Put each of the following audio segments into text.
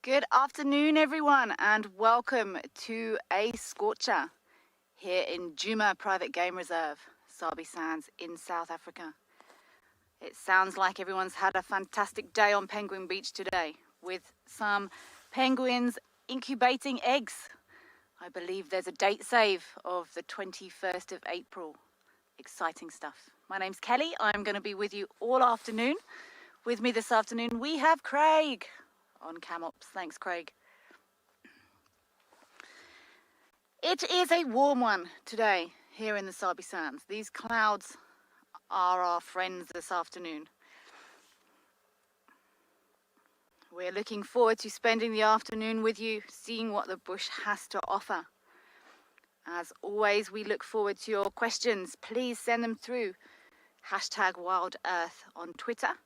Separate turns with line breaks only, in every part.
Good afternoon, everyone, and welcome to a scorcher here in Djuma Private Game Reserve, Sabi Sands in South Africa. It sounds like everyone's had a fantastic day on Penguin Beach today with some penguins incubating eggs. I believe there's a date save of the 21st of April. Exciting stuff. My name's Kelly. I'm going to be with you all afternoon. With me this afternoon, we have Craig on CamOps. Thanks, Craig. It is a warm one today here in the Sabi Sands. These clouds are our friends this afternoon. We're looking forward to spending the afternoon with you, seeing what the bush has to offer. As always, we look forward to your questions. Please send them through #WildEarth on Twitter.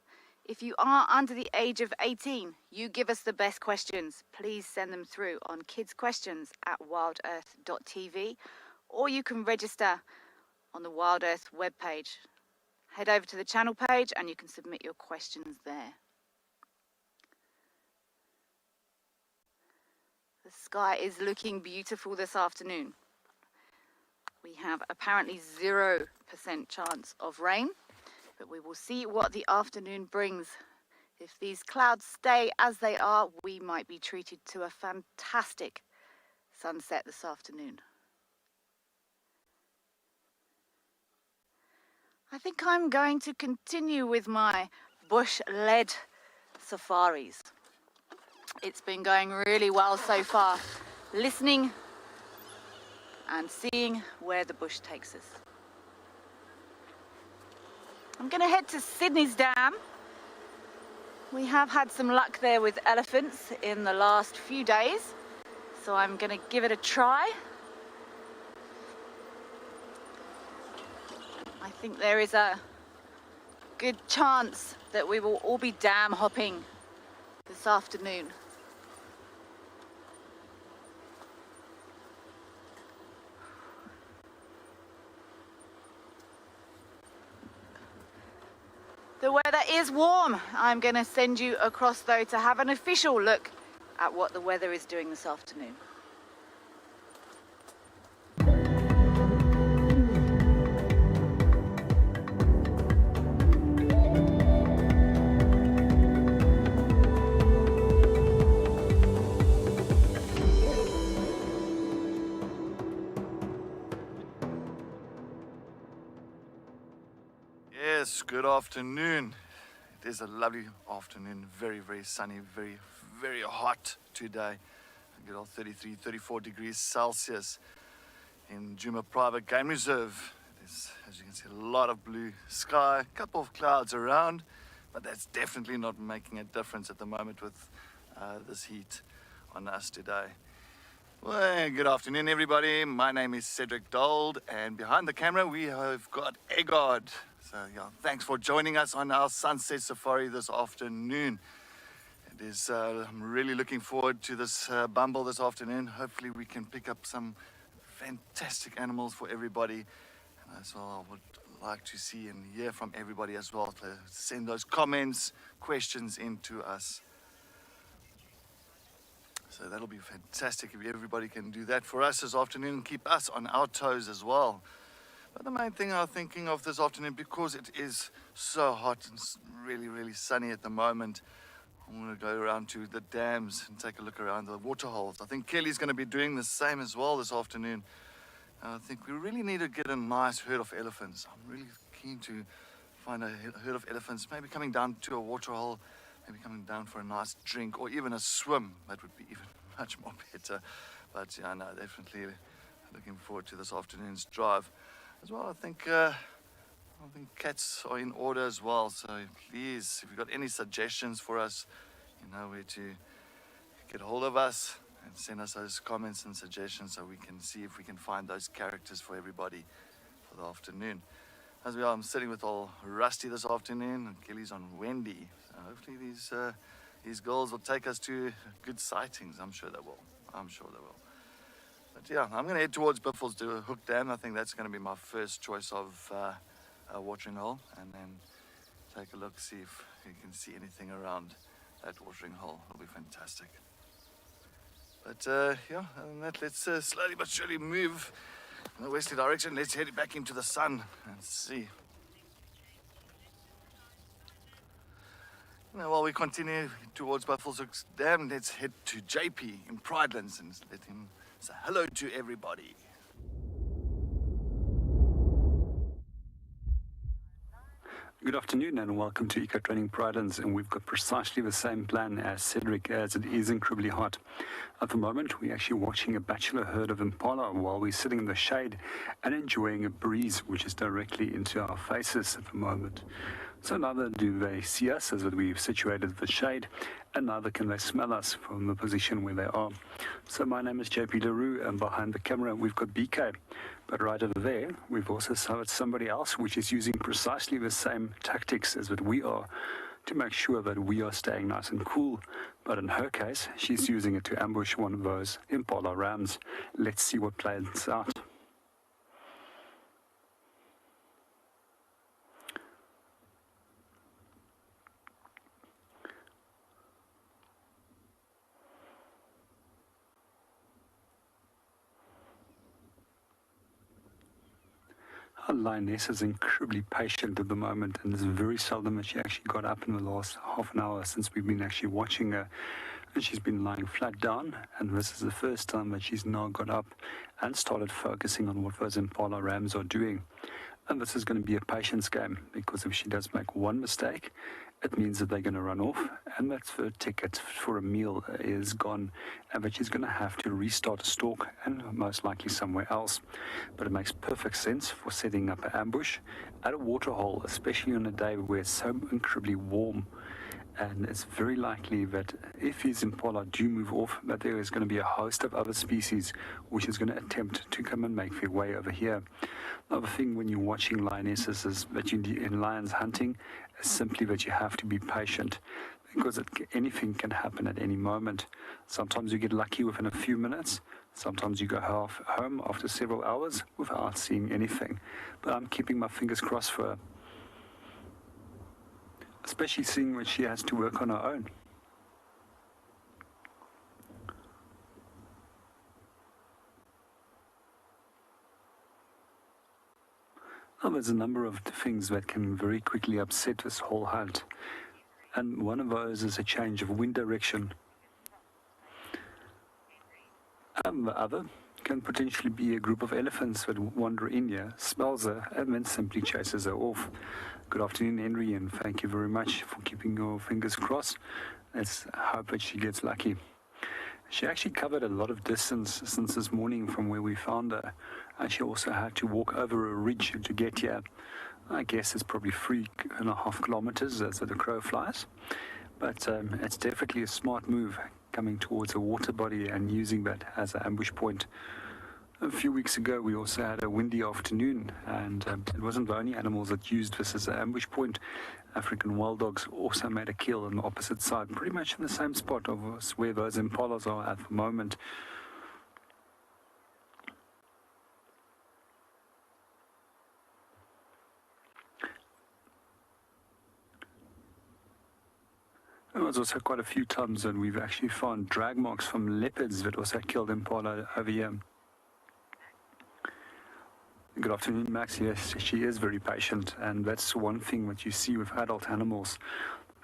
If you are under the age of 18, you give us the best questions. Please send them through on kidsquestions@wildearth.tv, or you can register on the WildEarth webpage. Head over to the channel page and you can submit your questions there. The sky is looking beautiful this afternoon. We have apparently 0% chance of rain, but we will see what the afternoon brings. If these clouds stay as they are, we might be treated to a fantastic sunset this afternoon. I think I'm going to continue with my bush-led safaris. It's been going really well so far, listening and seeing where the bush takes us. I'm going to head to Sydney's Dam. We have had some luck there with elephants in the last few days, so I'm going to give it a try. I think there is a good chance that we will all be dam hopping this afternoon. The weather is warm. I'm going to send you across though to have an official look at what the weather is doing this afternoon.
Yes, good afternoon. It is a lovely afternoon, very, very sunny, very, very hot today. I get all 33, 34 degrees Celsius in Djuma Private Game Reserve. There's, as you can see, a lot of blue sky, a couple of clouds around, but that's definitely not making a difference at the moment with this heat on us today. Well, good afternoon, everybody. My name is Cedric Dold, and behind the camera we have got Egod. So yeah, thanks for joining us on our sunset safari this afternoon. It is, I'm really looking forward to this bumble this afternoon. Hopefully we can pick up some fantastic animals for everybody. And as well, I would like to see and hear from everybody as well, to send those comments, questions into us. So that'll be fantastic if everybody can do that for us this afternoon and keep us on our toes as well. But the main thing I'm thinking of this afternoon, because it is so hot and really, really sunny at the moment, I'm going to go around to the dams and take a look around the water holes. I think Kelly's going to be doing the same as well this afternoon. I think we really need to get a nice herd of elephants. I'm really keen to find a herd of elephants, maybe coming down to a water hole, maybe coming down for a nice drink or even a swim. That would be even much more better. But yeah, no, definitely looking forward to this afternoon's drive. As well, I think cats are in order as well, so please, if you've got any suggestions for us, you know where to get hold of us and send us those comments and suggestions so we can see if we can find those characters for everybody for the afternoon. As well, I'm sitting with all Rusty this afternoon, and Kelly's on Wendy. So hopefully these girls will take us to good sightings. I'm sure they will. I'm sure they will. But yeah, I'm going to head towards Biffles to Hook Dam. I think that's going to be my first choice of a watering hole, and then take a look, see if you can see anything around that watering hole. It'll be fantastic. But yeah, other than that, let's slowly but surely move in the westerly direction. Let's head back into the sun and see. Now, while we continue towards Buffelshoek Dam, let's head to JP in Pridelands and let him say hello to everybody.
Good afternoon and welcome to Eco Training Pridelands, and we've got precisely the same plan as Cedric, as it is incredibly hot. At the moment we're actually watching a bachelor herd of impala while we're sitting in the shade and enjoying a breeze which is directly into our faces at the moment. So neither do they see us as we've situated the shade, and neither can they smell us from the position where they are. So my name is JP LaRue, and behind the camera we've got BK. But right over there, we've also saw somebody else which is using precisely the same tactics as what we are to make sure that we are staying nice and cool. But in her case, she's using it to ambush one of those impala rams. Let's see what plays out. Our lioness is incredibly patient at the moment, and it's very seldom that she actually got up in the last half an hour since we've been actually watching her. And she's been lying flat down, and this is the first time that she's now got up and started focusing on what those impala rams are doing. And this is going to be a patience game, because if she does make one mistake, it means that they're going to run off, and that's the ticket for a meal is gone, and that she's going to have to restart a stalk and most likely somewhere else. But it makes perfect sense for setting up an ambush at a waterhole, especially on a day where it's so incredibly warm. And it's very likely that if these impala do move off, that there is going to be a host of other species which is going to attempt to come and make their way over here. Another thing when you're watching lionesses is that in lions hunting is simply that you have to be patient, because anything can happen at any moment. Sometimes you get lucky within a few minutes. Sometimes you go home after several hours without seeing anything. But I'm keeping my fingers crossed for her, especially seeing that she has to work on her own. Now, there's a number of things that can very quickly upset this whole hunt, and one of those is a change of wind direction. And the other can potentially be a group of elephants that wander in here, smells her, and then simply chases her off. Good afternoon, Henry, and thank you very much for keeping your fingers crossed. Let's hope that she gets lucky. She actually covered a lot of distance since this morning from where we found her, and she also had to walk over a ridge to get here. I guess it's probably 3.5 kilometers as the crow flies, but it's definitely a smart move coming towards a water body and using that as an ambush point. A few weeks ago, we also had a windy afternoon, and it wasn't the only animals that used this as an ambush point. African wild dogs also made a kill on the opposite side, pretty much in the same spot of where those impalas are at the moment. There was also quite a few times that we've actually found drag marks from leopards that also killed impala over here. Good afternoon, Max. Yes, she is very patient, and that's one thing that you see with adult animals.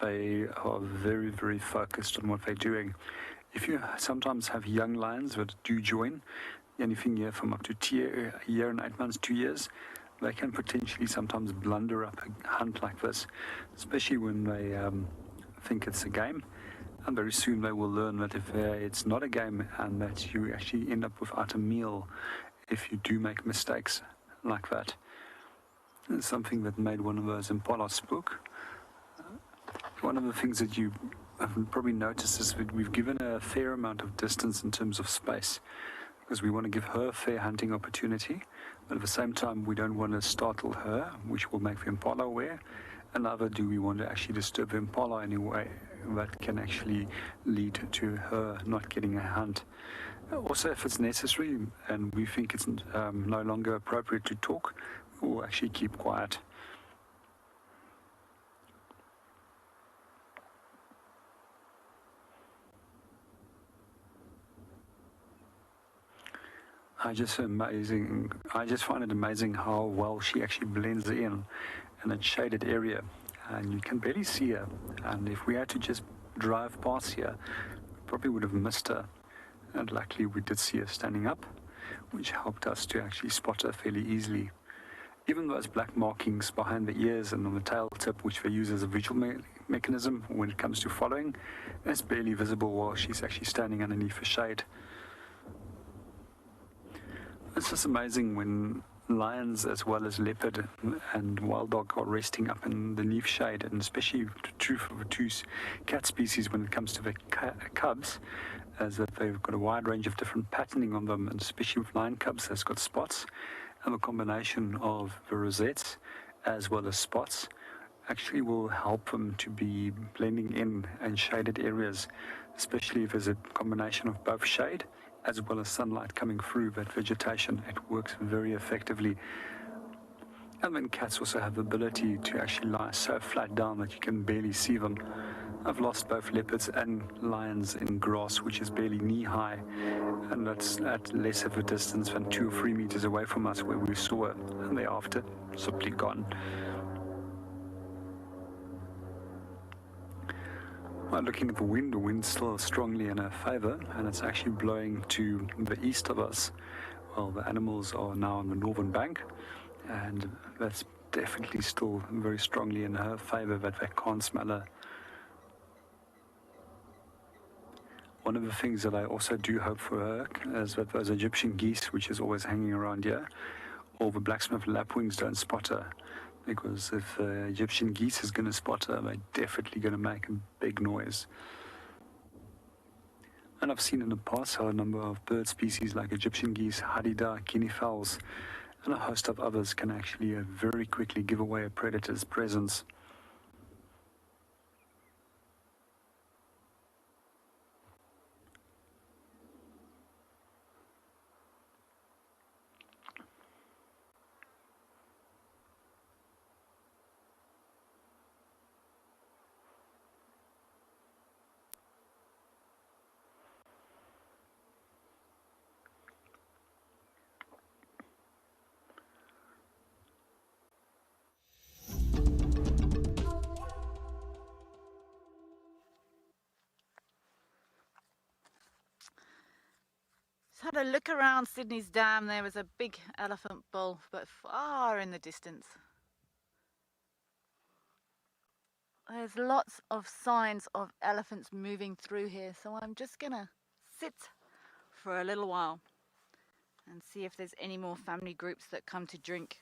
They are very, very focused on what they're doing. If you sometimes have young lions that do join, anything here from up to a year and 8 months, 2 years, they can potentially sometimes blunder up a hunt like this, especially when they think it's a game. And very soon they will learn that if it's not a game, and that you actually end up without a meal if you do make mistakes like that. It's something that made one of those impala spook. One of the things that you have probably noticed is that we've given her a fair amount of distance in terms of space, because we want to give her a fair hunting opportunity, but at the same time we don't want to startle her, which will make the impala aware, and neither do we want to actually disturb the impala in a way that can actually lead to her not getting a hunt. Also, if it's necessary and we think it's no longer appropriate to talk, we'll actually keep quiet. I just amazing. I just find it amazing how well she actually blends in a shaded area, and you can barely see her. And if we had to just drive past here, we probably would have missed her. And luckily, we did see her standing up, which helped us to actually spot her fairly easily. Even those black markings behind the ears and on the tail tip, which they use as a visual mechanism when it comes to following, is barely visible while she's actually standing underneath a shade. It's just amazing when lions as well as leopard and wild dog are resting up in the leaf shade, and especially true for the two cat species when it comes to the cubs, as that they've got a wide range of different patterning on them, and especially with lion cubs that's got spots, and the combination of the rosettes as well as spots actually will help them to be blending in shaded areas, especially if there's a combination of both shade as well as sunlight coming through that vegetation. It works very effectively. And then cats also have the ability to actually lie so flat down that you can barely see them. I've lost both leopards and lions in grass, which is barely knee-high, and that's at less of a distance than 2 or 3 meters away from us where we saw it, and thereafter simply gone. Well, looking at the wind's still strongly in our favor, and it's actually blowing to the east of us. Well, the animals are now on the northern bank, and that's definitely still very strongly in her favor that they can't smell her. One of the things that I also do hope for her is that those Egyptian geese, which is always hanging around here, or the blacksmith lapwings don't spot her. Because if Egyptian geese is going to spot her, they're definitely going to make a big noise. And I've seen in the past how a number of bird species like Egyptian geese, hadida, guinea fowls, and a host of others can actually very quickly give away a predator's presence.
Just had a look around Sydney's dam. There was a big elephant bull, but far in the distance. There's lots of signs of elephants moving through here, so I'm just gonna sit for a little while and see if there's any more family groups that come to drink.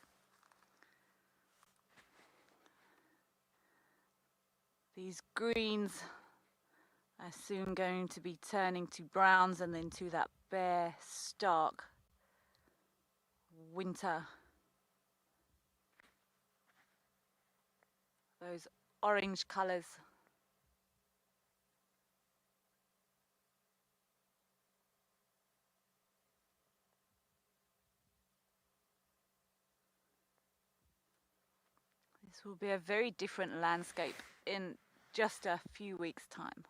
These greens are soon going to be turning to browns and then to that bare, stark winter. Those orange colours. This will be a very different landscape in just a few weeks' time.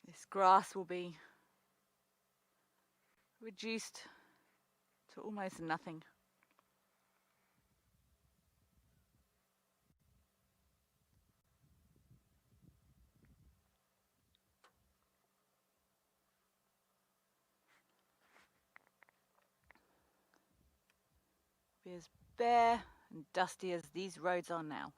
This grass will be reduced to almost nothing. Be as bare and dusty as these roads are now.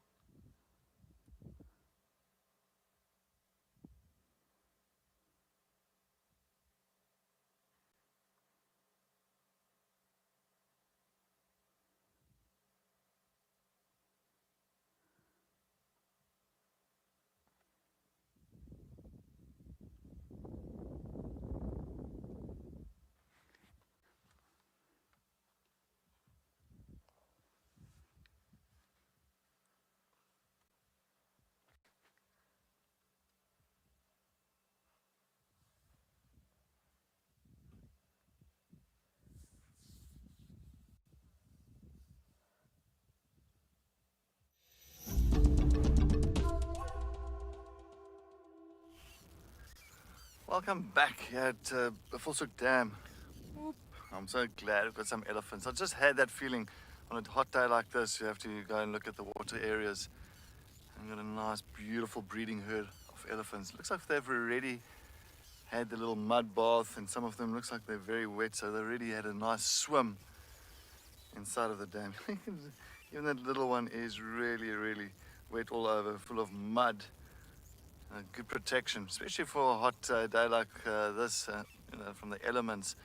Welcome back here at Buffelshoek Dam. Whoop. I'm so glad we've got some elephants. I just had that feeling on a hot day like this, you have to go and look at the water areas. And we've got a nice, beautiful breeding herd of elephants. Looks like they've already had the little mud bath, and some of them looks like they're very wet, so they already had a nice swim inside of the dam. Even that little one is really, really wet all over, full of mud. Good protection, especially for a hot day like this, from the elements.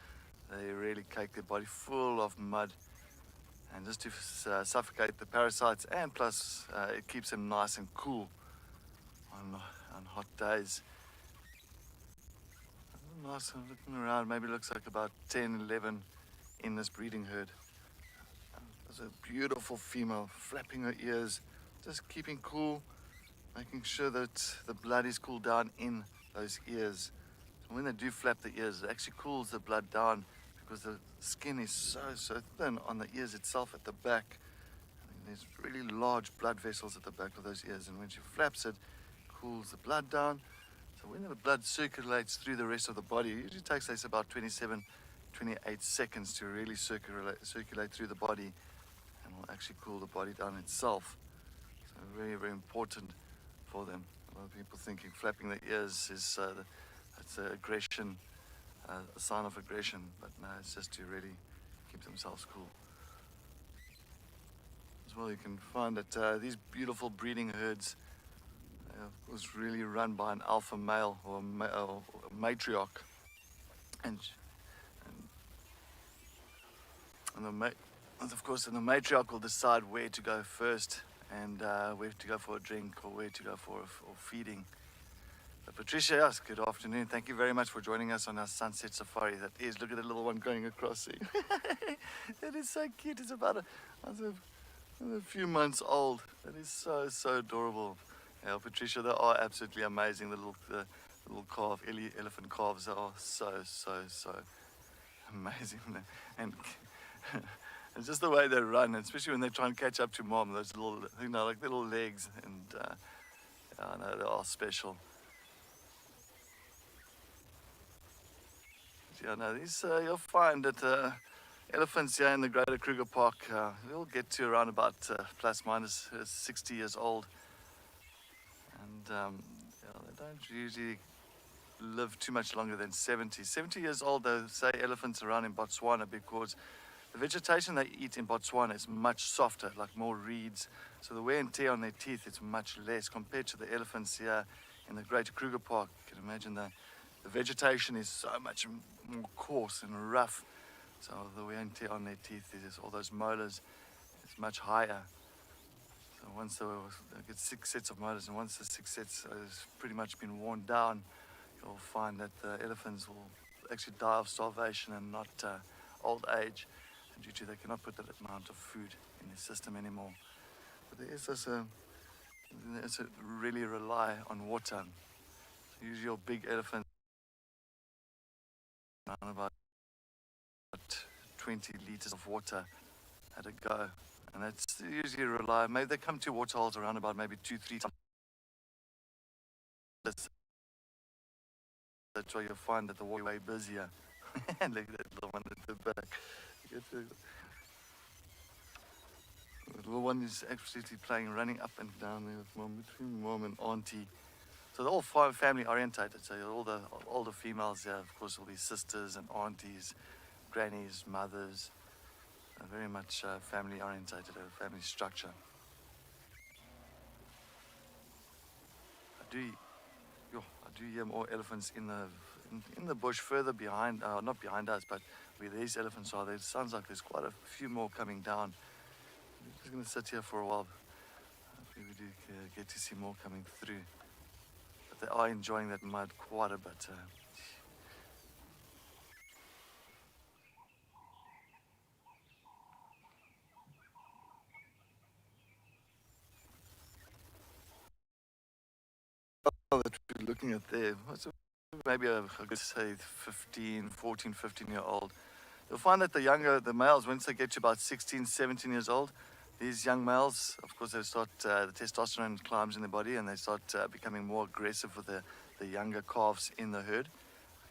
They really cake their body full of mud, and just to suffocate the parasites, and plus it keeps them nice and cool on hot days. Nice, looking around, maybe looks like about 10, 11 in this breeding herd. There's a beautiful female flapping her ears, just keeping cool, making sure that the blood is cooled down in those ears. So when they do flap the ears, it actually cools the blood down because the skin is so thin on the ears itself at the back. There's really large blood vessels at the back of those ears, and when she flaps it, cools the blood down. So when the blood circulates through the rest of the body, it usually takes us about 27, 28 seconds to really circulate through the body, and will actually cool the body down itself. So very, very important for them. A lot of people thinking flapping the ears is it's an aggression, a sign of aggression, but no, it's just to really keep themselves cool. As well, you can find that these beautiful breeding herds was really run by an alpha male or a matriarch, and of course, the matriarch will decide where to go first, and where to go for a drink or where to go for feeding. But Patricia, yes, good afternoon. Thank you very much for joining us on our sunset safari. That is, look at the little one going across there. That is so cute. It's about a few months old. That is so adorable. Yeah, Patricia, they are absolutely amazing. The little calf, elephant calves, they are so amazing. And it's just the way they run, especially when they try and catch up to mom. Those little, like little legs, and yeah, no, they are special. Yeah, no, these you'll find that elephants here in the Greater Kruger Park will get to around about plus minus 60 years old. And yeah, they don't usually live too much longer than 70. 70 years old, they say elephants around in Botswana, because the vegetation they eat in Botswana is much softer, like more reeds. So the wear and tear on their teeth is much less compared to the elephants here in the Greater Kruger Park. You can imagine the vegetation is so much more coarse and rough. So the wear and tear on their teeth, is all those molars, is much higher. So once they get 6 sets of molars, and once the 6 sets has pretty much been worn down, you'll find that the elephants will actually die of starvation and not old age, due to they cannot put that amount of food in their system anymore. But there is this really rely on water. So usually your big elephants around about 20 liters of water at a go. And that's usually rely. Maybe they come to water holes around about maybe 2-3 times. That's why you'll find that the water is way busier. And look at that little one at the back. The little one is absolutely playing, running up and down there with mom, between mom and auntie. So they're all family orientated. So all the older females there, of course, will be sisters and aunties, grannies, mothers. Very much family orientated, a family structure. I do hear more elephants in the bush further behind, not behind us, but where these elephants are. There sounds like there's quite a few more coming down. I'm just going to sit here for a while. Hopefully we do get to see more coming through. But they are enjoying that mud quite a bit. That we're looking at there, maybe I could say 14, 15-year-old. You'll find that the males, once they get to about 16, 17 years old, these young males, of course, they start, the testosterone climbs in their body, and they start becoming more aggressive with the younger calves in the herd.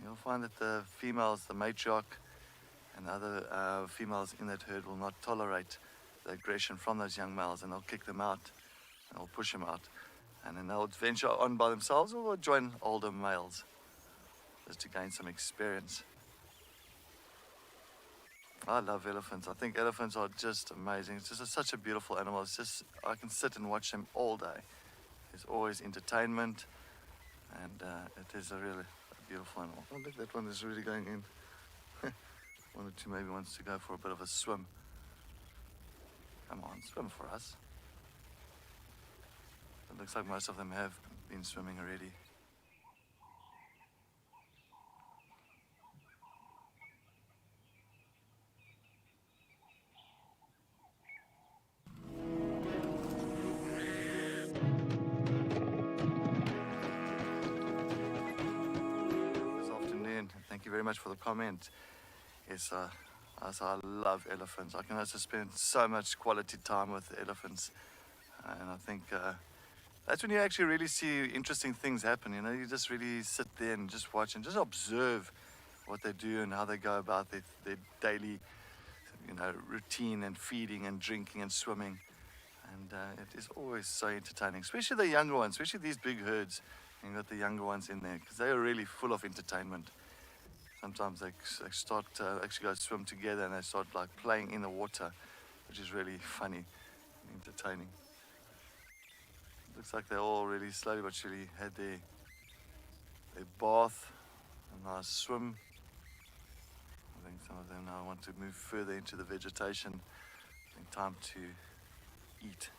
you'll find that the females, the matriarch, and other females in that herd will not tolerate the aggression from those young males, and they'll kick them out, and they'll push them out, and then they'll venture on by themselves or they'll join older males just to gain some experience. I love elephants. I think elephants are just amazing. It's just such a beautiful animal. It's just, I can sit and watch them all day. There's always entertainment, and it is a really beautiful animal. Oh, look, that one is really going in. One or two maybe wants to go for a bit of a swim. Come on, swim for us. It looks like most of them have been swimming already. This afternoon, thank you very much for the comment. Yes, I love elephants. I can also spend so much quality time with elephants, and I think that's when you actually really see interesting things happen. You know, you just really sit there and just watch and just observe what they do and how they go about their daily, routine and feeding and drinking and swimming. And it is always so entertaining, especially the younger ones, especially these big herds. You've got the younger ones in there because they are really full of entertainment. Sometimes they start actually go swim together and they start like playing in the water, which is really funny and entertaining. Looks like they all really slowly but surely had their bath, a nice swim. I think some of them now want to move further into the vegetation. I think time to eat.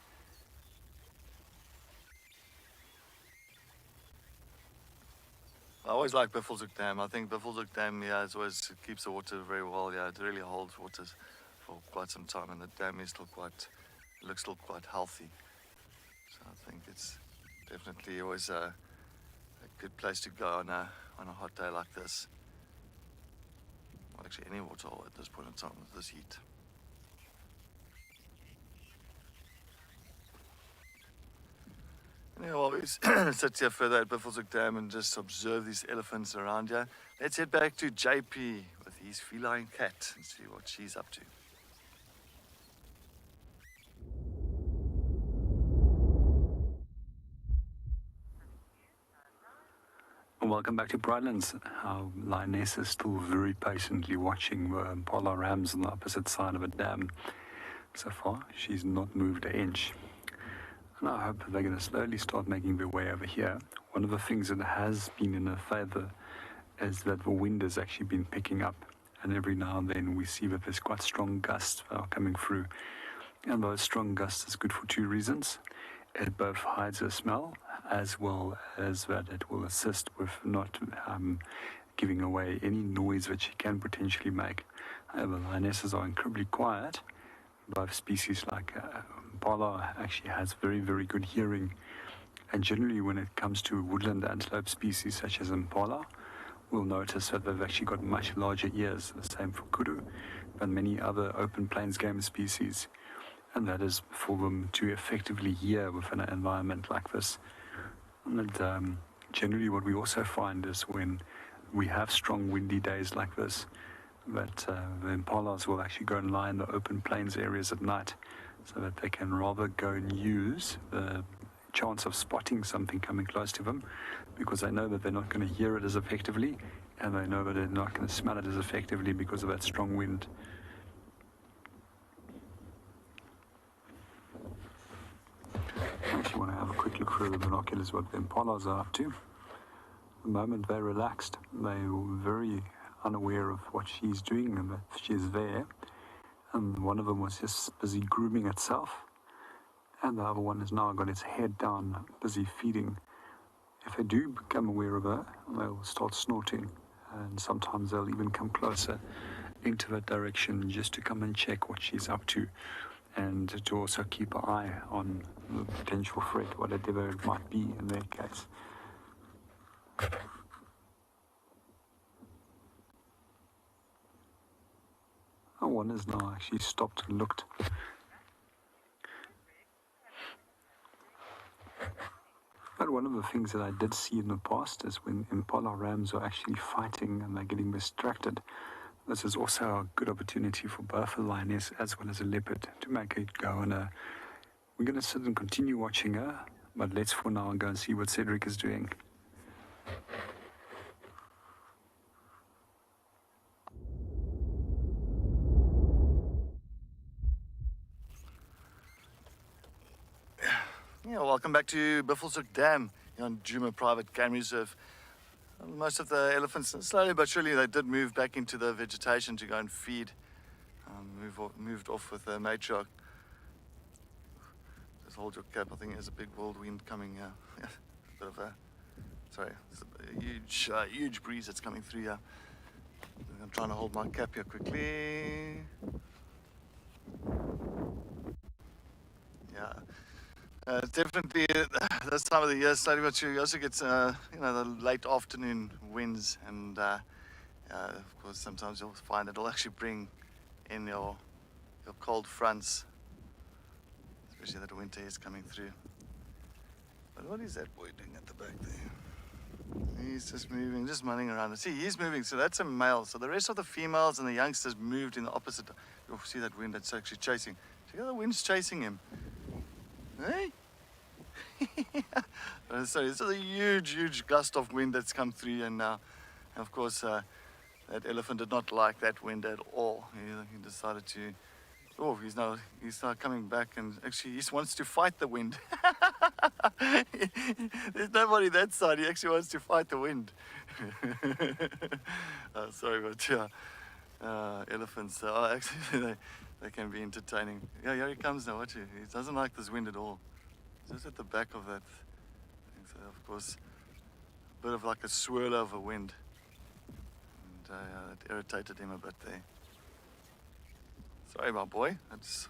I always like Buffelshoek Dam. I think Buffelshoek Dam, it always keeps the water very well. Yeah, it really holds water for quite some time, and the dam is looks still quite healthy. So I think it's definitely always a good place to go on a hot day like this. Well, actually, any water hole at this point in time with this heat. Yeah, well, we sit here further at Buffelshoek Dam and just observe these elephants around here. Let's head back to JP with his feline cat and see what she's up to.
Welcome back to Brightlands. Our lioness is still very patiently watching the impala rams on the opposite side of a dam. So far, she's not moved an inch. And I hope they're going to slowly start making their way over here. One of the things that has been in her favor is that the wind has actually been picking up. And every now and then we see that there's quite strong gusts that are coming through. And those strong gusts is good for two reasons. It both hides her smell, as well as that it will assist with not giving away any noise that she can potentially make. However, lionesses are incredibly quiet. Both species like impala actually has very, very good hearing. And generally when it comes to woodland antelope species such as impala, we'll notice that they've actually got much larger ears, the same for kudu, and many other open plains game species. And that is for them to effectively hear within an environment like this. And generally what we also find is when we have strong windy days like this, that the impalas will actually go and lie in the open plains areas at night so that they can rather go and use the chance of spotting something coming close to them, because they know that they're not going to hear it as effectively, and they know that they're not going to smell it as effectively because of that strong wind. I actually want to have a quick look through the binoculars what the impalas are up to. The moment they're relaxed, they're very unaware of what she's doing and that she's there. And one of them was just busy grooming itself, and the other one has now got its head down, busy feeding. If they do become aware of her, they'll start snorting, and sometimes they'll even come closer into that direction just to come and check what she's up to, and to also keep an eye on the potential threat, whatever it might be in their case. One has now actually stopped and looked. But one of the things that I did see in the past is when impala rams are actually fighting and they're getting distracted. This is also a good opportunity for both a lioness as well as a leopard to make it go. And we're going to sit and continue watching her, but let's for now go and see what Cedric is doing.
Yeah, welcome back to Buffelshoek Dam here on Djuma Private Game Reserve. Most of the elephants, slowly but surely, they did move back into the vegetation to go and feed. Moved off with the matriarch. Just hold your cap. I think there's a big whirlwind coming here. Yeah, a bit of a, sorry, there's a huge breeze that's coming through here. I'm trying to hold my cap here quickly. Yeah. Definitely this time of the year, slowly but surely, you also get the late afternoon winds, and of course sometimes you'll find it'll actually bring in your cold fronts, especially that winter is coming through. But what is that boy doing at the back there? He's just moving, just running around. See, he's moving, so that's a male. So the rest of the females and the youngsters moved in the opposite. You'll see that wind that's actually chasing. See how the wind's chasing him? Hey? Sorry, this is a huge gust of wind that's come through, and now, of course, that elephant did not like that wind at all. He decided to. Oh, he's now coming back, and actually he wants to fight the wind. There's nobody that side. He actually wants to fight the wind. Sorry, but yeah, elephants are actually they can be entertaining. Yeah, here he comes now. Watch it. He doesn't like this wind at all. Just at the back of that. So of course, a bit of like a swirl of a wind, and it irritated him a bit there. Sorry, my boy. That's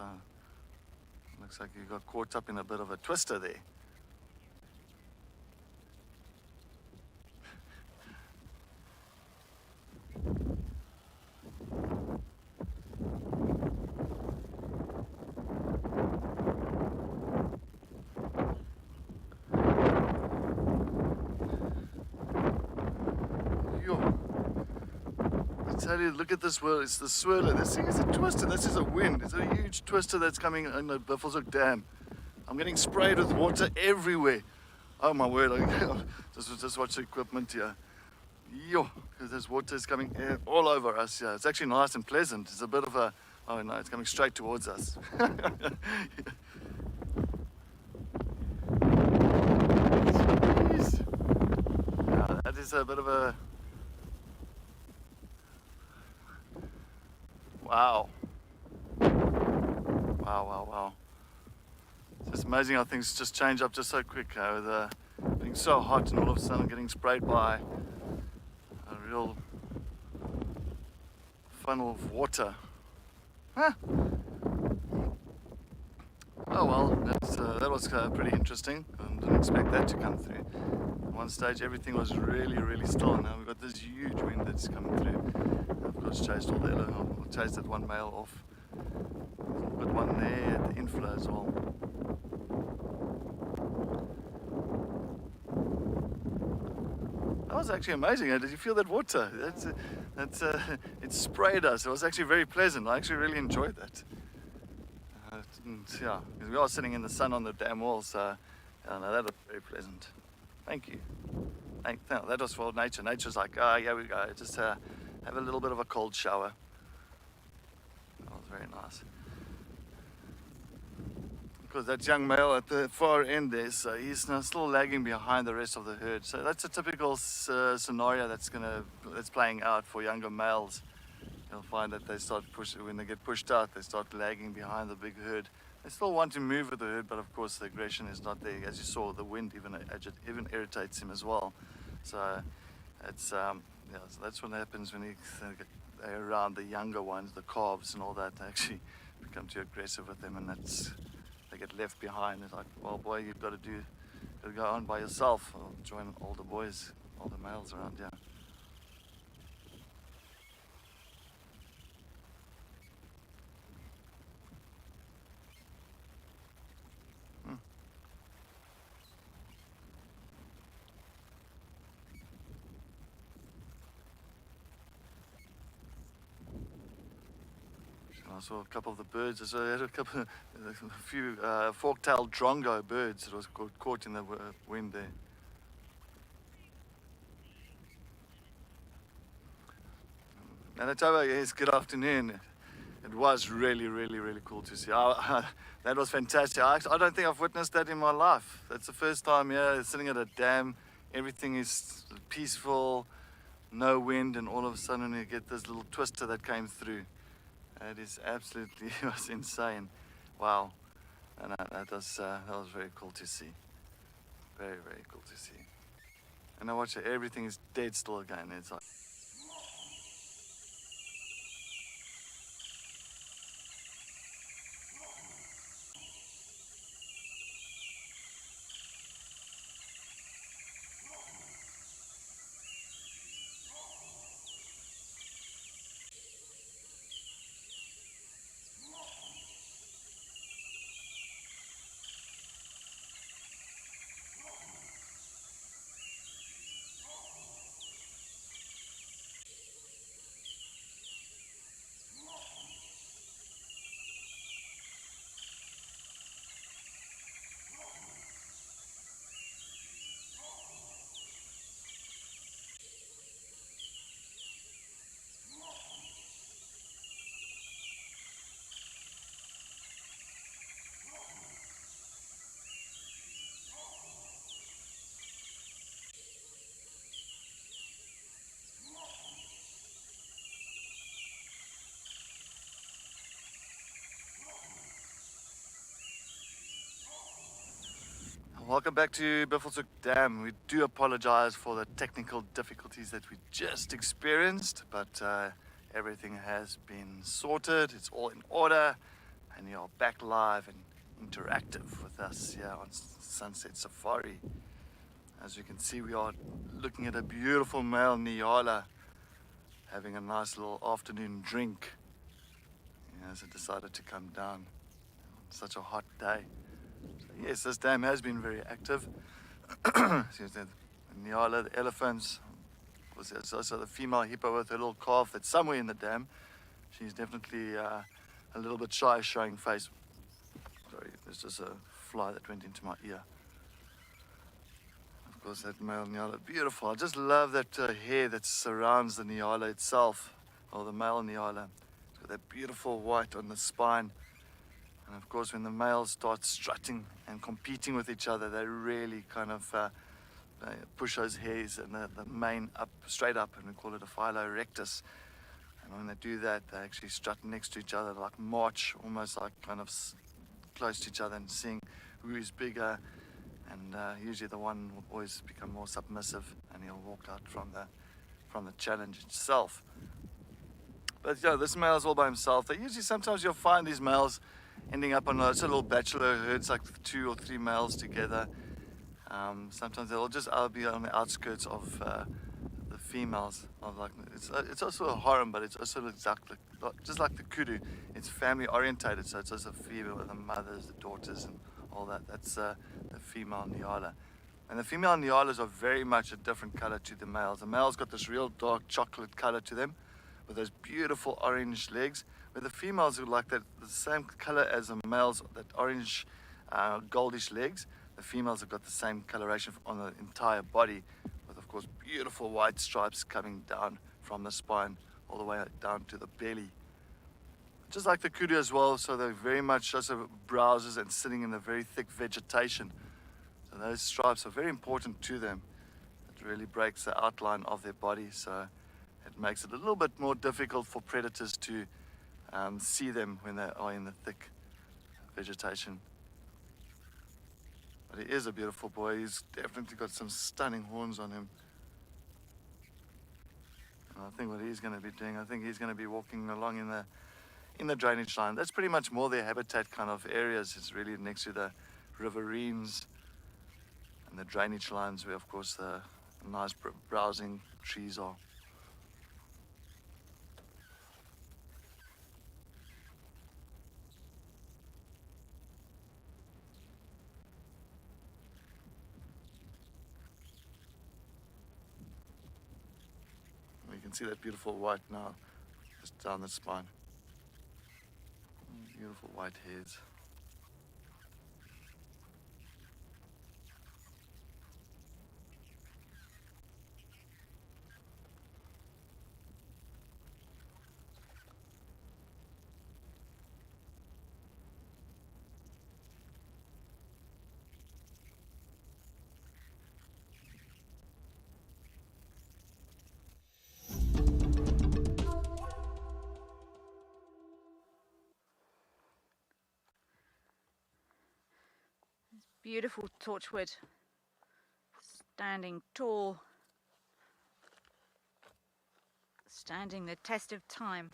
looks like you got caught up in a bit of a twister there. Tell you, look at this swirl. It's the swirler. This thing is a twister. This is a wind. It's a huge twister that's coming in the Buffelshoek Dam. I'm getting sprayed with water everywhere. Oh my word! Just watch the equipment here. Yo, because this water is coming all over us here. It's actually nice and pleasant. It's a bit of a, oh no, it's coming straight towards us. Jeez. Yeah, that is a bit of a. Wow. Wow. It's just amazing how things just change up just so quick, with being so hot and all of a sudden getting sprayed by a real funnel of water. Huh. Oh well, that was pretty interesting. I didn't expect that to come through. At one stage everything was really still, and now we've got this huge wind that's coming through. Of course chased chased that one male off. Put one there at the inflow as well. That was actually amazing. Did you feel that water? It sprayed us. It was actually very pleasant. I actually really enjoyed that. Yeah, because we are sitting in the sun on the dam wall, so yeah, no, that was very pleasant. Thank you. No, that was for nature. Nature's like, oh, here we go. Just have a little bit of a cold shower. That was very nice. Because that young male at the far end there, so he's now still lagging behind the rest of the herd. So that's a typical scenario that's playing out for younger males. You'll find that they start when they get pushed out, they start lagging behind the big herd. They still want to move with the herd, but of course the aggression is not there. As you saw, the wind even irritates him as well. So it's yeah, so that's what happens when they're around the younger ones, the calves and all that. They actually become too aggressive with them, and they get left behind. It's like, well, boy, you've got to go on by yourself, or join all the boys, all the males around here. I saw a couple of the birds. I had a few fork-tailed drongo birds that was caught in the wind there. Manitoba, yes, good afternoon. It was really, really, really cool to see. That was fantastic. I don't think I've witnessed that in my life. That's the first time here, sitting at a dam. Everything is peaceful, no wind, and all of a sudden you get this little twister that came through. It is absolutely, it was insane. Wow. And that was very cool to see. Very, very cool to see. And I watch it, everything is dead still again. It's like, welcome back to Buffelshoek Dam. We do apologize for the technical difficulties that we just experienced, but everything has been sorted. It's all in order, and you're back live and interactive with us here on Sunset Safari. As you can see, we are looking at a beautiful male Nyala having a nice little afternoon drink as it decided to come down on such a hot day. Yes, this dam has been very active. The Nyala, the elephants. There's also the female hippo with her little calf that's somewhere in the dam. She's definitely a little bit shy, showing face. Sorry, there's just a fly that went into my ear. Of course, that male Nyala, beautiful. I just love that hair that surrounds the Nyala itself, or the male Nyala. It's got that beautiful white on the spine. And of course, when the males start strutting and competing with each other, they really kind of push those hairs and the mane up, straight up, and we call it a philo-erectus. And when they do that, they actually strut next to each other, like march, almost like kind of close to each other and seeing who is bigger. And usually the one will always become more submissive, and he'll walk out from the challenge itself. But yeah, this male is all by himself. Sometimes you'll find these males ending up on lots of little bachelor herds, like 2 or 3 males together. Sometimes they'll just be on the outskirts of the females. It's also a harem, but it's also exactly just like the kudu. It's family orientated, so it's also female with the mothers, the daughters, and all that. That's the female Nyala. And the female Nyalas are very much a different color to the males. The males got this real dark chocolate color to them, with those beautiful orange legs, where the females are like that, the same color as the males, that orange goldish legs. The females have got the same coloration on the entire body, with of course beautiful white stripes coming down from the spine all the way down to the belly. Just like the kudu as well, so they're very much also browsers and sitting in the very thick vegetation. So those stripes are very important to them. It really breaks the outline of their body, so it makes it a little bit more difficult for predators to see them when they are in the thick vegetation. But he is a beautiful boy. He's definitely got some stunning horns on him. And I think what he's going to be doing, I think he's going to be walking along in the drainage line. That's pretty much more their habitat kind of areas. It's really next to the riverines and the drainage lines, where of course the nice browsing trees are. You can see that beautiful white now, just down the spine. Beautiful white hairs.
Beautiful torchwood, standing tall, standing the test of time.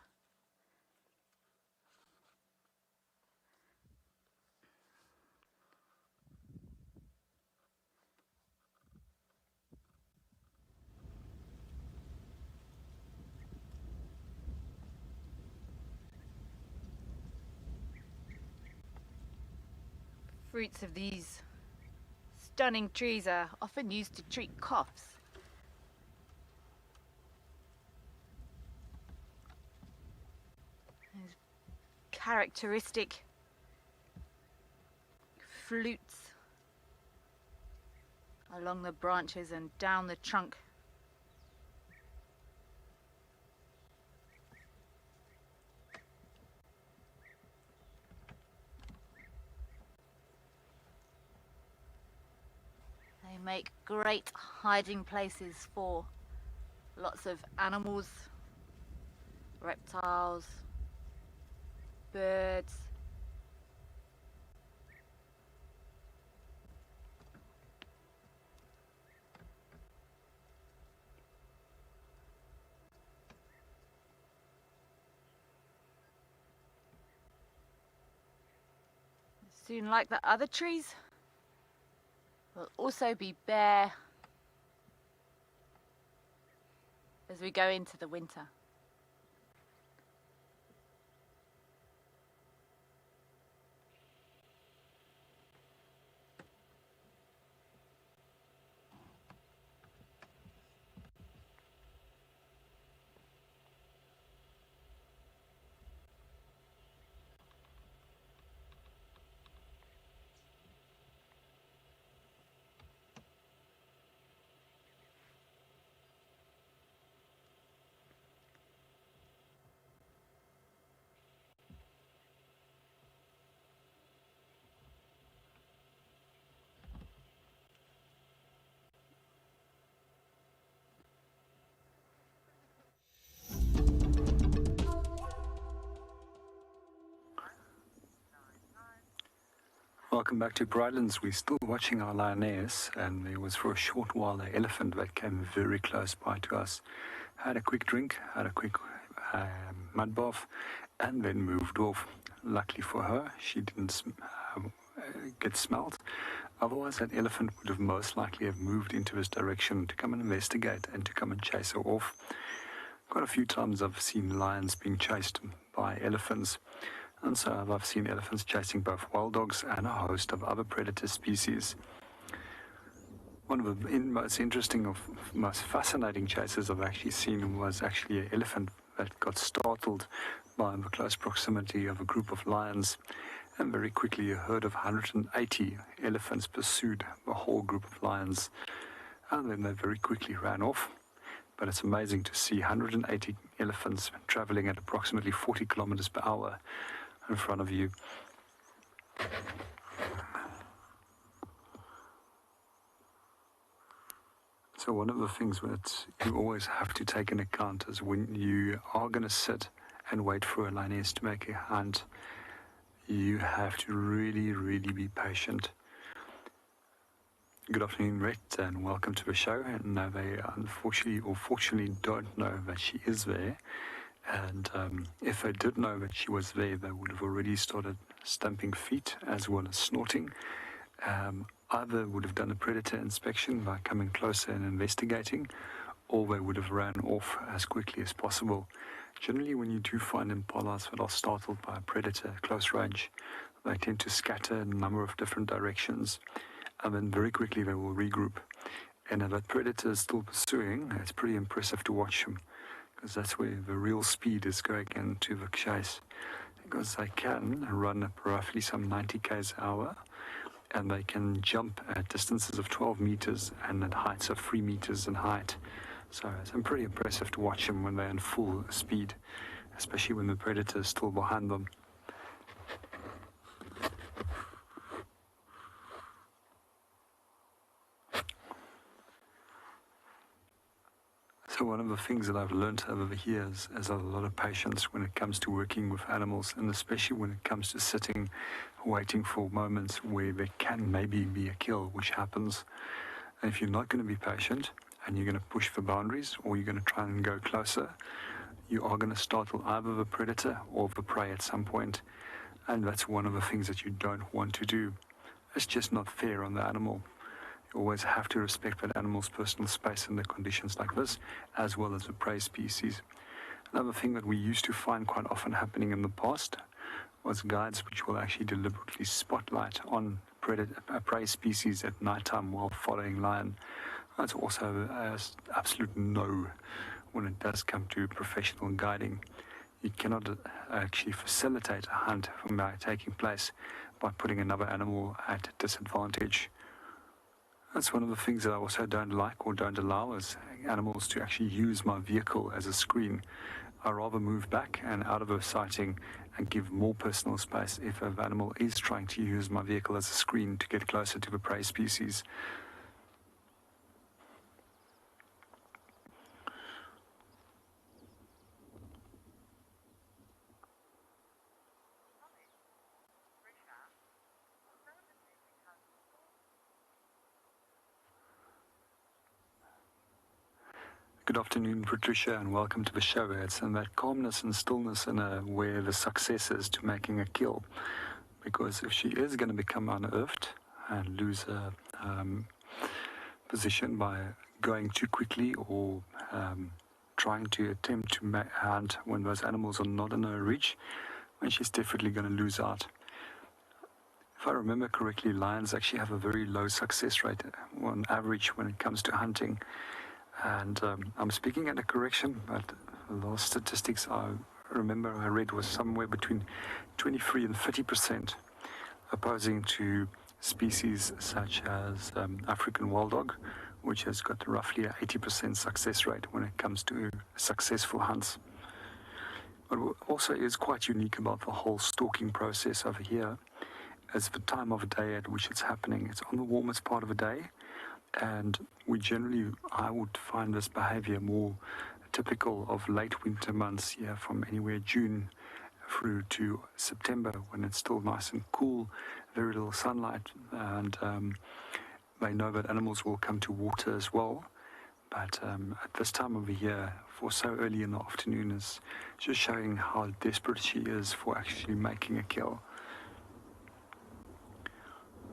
Fruits of these stunning trees are often used to treat coughs. There's characteristic flutes along the branches and down the trunk. They make great hiding places for lots of animals, reptiles, birds. Soon, like the other trees, will also be bare as we go into the winter.
Welcome back to Brylands. We're still watching our lioness, and there was for a short while an elephant that came very close by to us. Had a quick drink, had a quick mud bath, and then moved off. Luckily for her, she didn't get smelt. Otherwise, that elephant would have most likely have moved into this direction to come and investigate and to come and chase her off. Quite a few times I've seen lions being chased by elephants. And so I've seen elephants chasing both wild dogs and a host of other predator species. One of the most interesting, most fascinating chases I've actually seen was actually an elephant that got startled by the close proximity of a group of lions. And very quickly a herd of 180 elephants pursued the whole group of lions. And then they very quickly ran off. But it's amazing to see 180 elephants traveling at approximately 40 kilometers per hour in front of you. So one of the things that you always have to take into account is when you are going to sit and wait for a lioness to make a hunt, you have to really, really be patient. Good afternoon, Rhett, and welcome to the show. And no, they unfortunately or fortunately don't know that she is there. And if they did know that she was there, they would have already started stamping feet as well as snorting. Either would have done a predator inspection by coming closer and investigating, or they would have ran off as quickly as possible. Generally, when you do find impalas that are startled by a predator at close range, they tend to scatter in a number of different directions, and then very quickly they will regroup. And if that predator is still pursuing, it's pretty impressive to watch him, because that's where the real speed is going into the chase. because they can run at roughly some 90 k's an hour, and they can jump at distances of 12 meters and at heights of 3 meters in height. So it's pretty impressive to watch them when they're in full speed, especially when the predator is still behind them. So one of the things that I've learned over the years is a lot of patience when it comes to working with animals, and especially when it comes to sitting, waiting for moments where there can maybe be a kill, which happens. And if you're not going to be patient and you're going to push the boundaries, or you're going to try and go closer, you are going to startle either the predator or the prey at some point. And that's one of the things that you don't want to do. It's just not fair on the animal. You always have to respect that animal's personal space under conditions like this, as well as the prey species. Another thing that we used to find quite often happening in the past was guides which will actually deliberately spotlight on prey species at nighttime while following lion. That's also an absolute no when it does come to professional guiding. You cannot actually facilitate a hunt from taking place by putting another animal at disadvantage. That's one of the things that I also don't like or don't allow is animals to actually use my vehicle as a screen. I rather move back and out of a sighting and give more personal space if an animal is trying to use my vehicle as a screen to get closer to the prey species. Good afternoon, Patricia, and welcome to the show. It's in that calmness and stillness where the success is to making a kill. Because if she is going to become unearthed and lose her position by going too quickly or trying to attempt to hunt when those animals are not in her reach, then she's definitely going to lose out. If I remember correctly, lions actually have a very low success rate on average when it comes to hunting. And I'm speaking at a correction, but the last statistics I remember I read was somewhere between 23 and 30%, opposing to species such as African wild dog, which has got roughly an 80% success rate when it comes to successful hunts. But what also is quite unique about the whole stalking process over here is the time of day at which it's happening. It's on the warmest part of the day. And I would find this behavior more typical of late winter months here, from anywhere June through to September, when it's still nice and cool, very little sunlight, and they know that animals will come to water as well. But at this time of the year, for so early in the afternoon, is just showing how desperate she is for actually making a kill.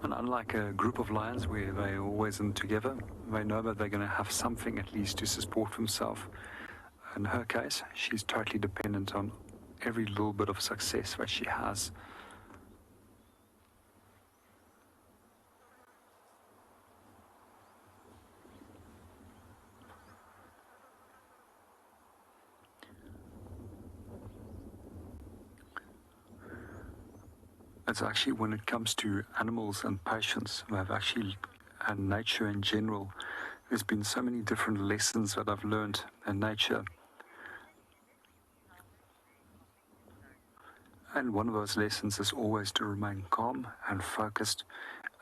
And unlike a group of lions where they're always in together, they know that they're going to have something at least to support themselves. In her case, she's totally dependent on every little bit of success that she has. It's actually when it comes to animals and patience, and nature in general, there's been so many different lessons that I've learned in nature. And one of those lessons is always to remain calm and focused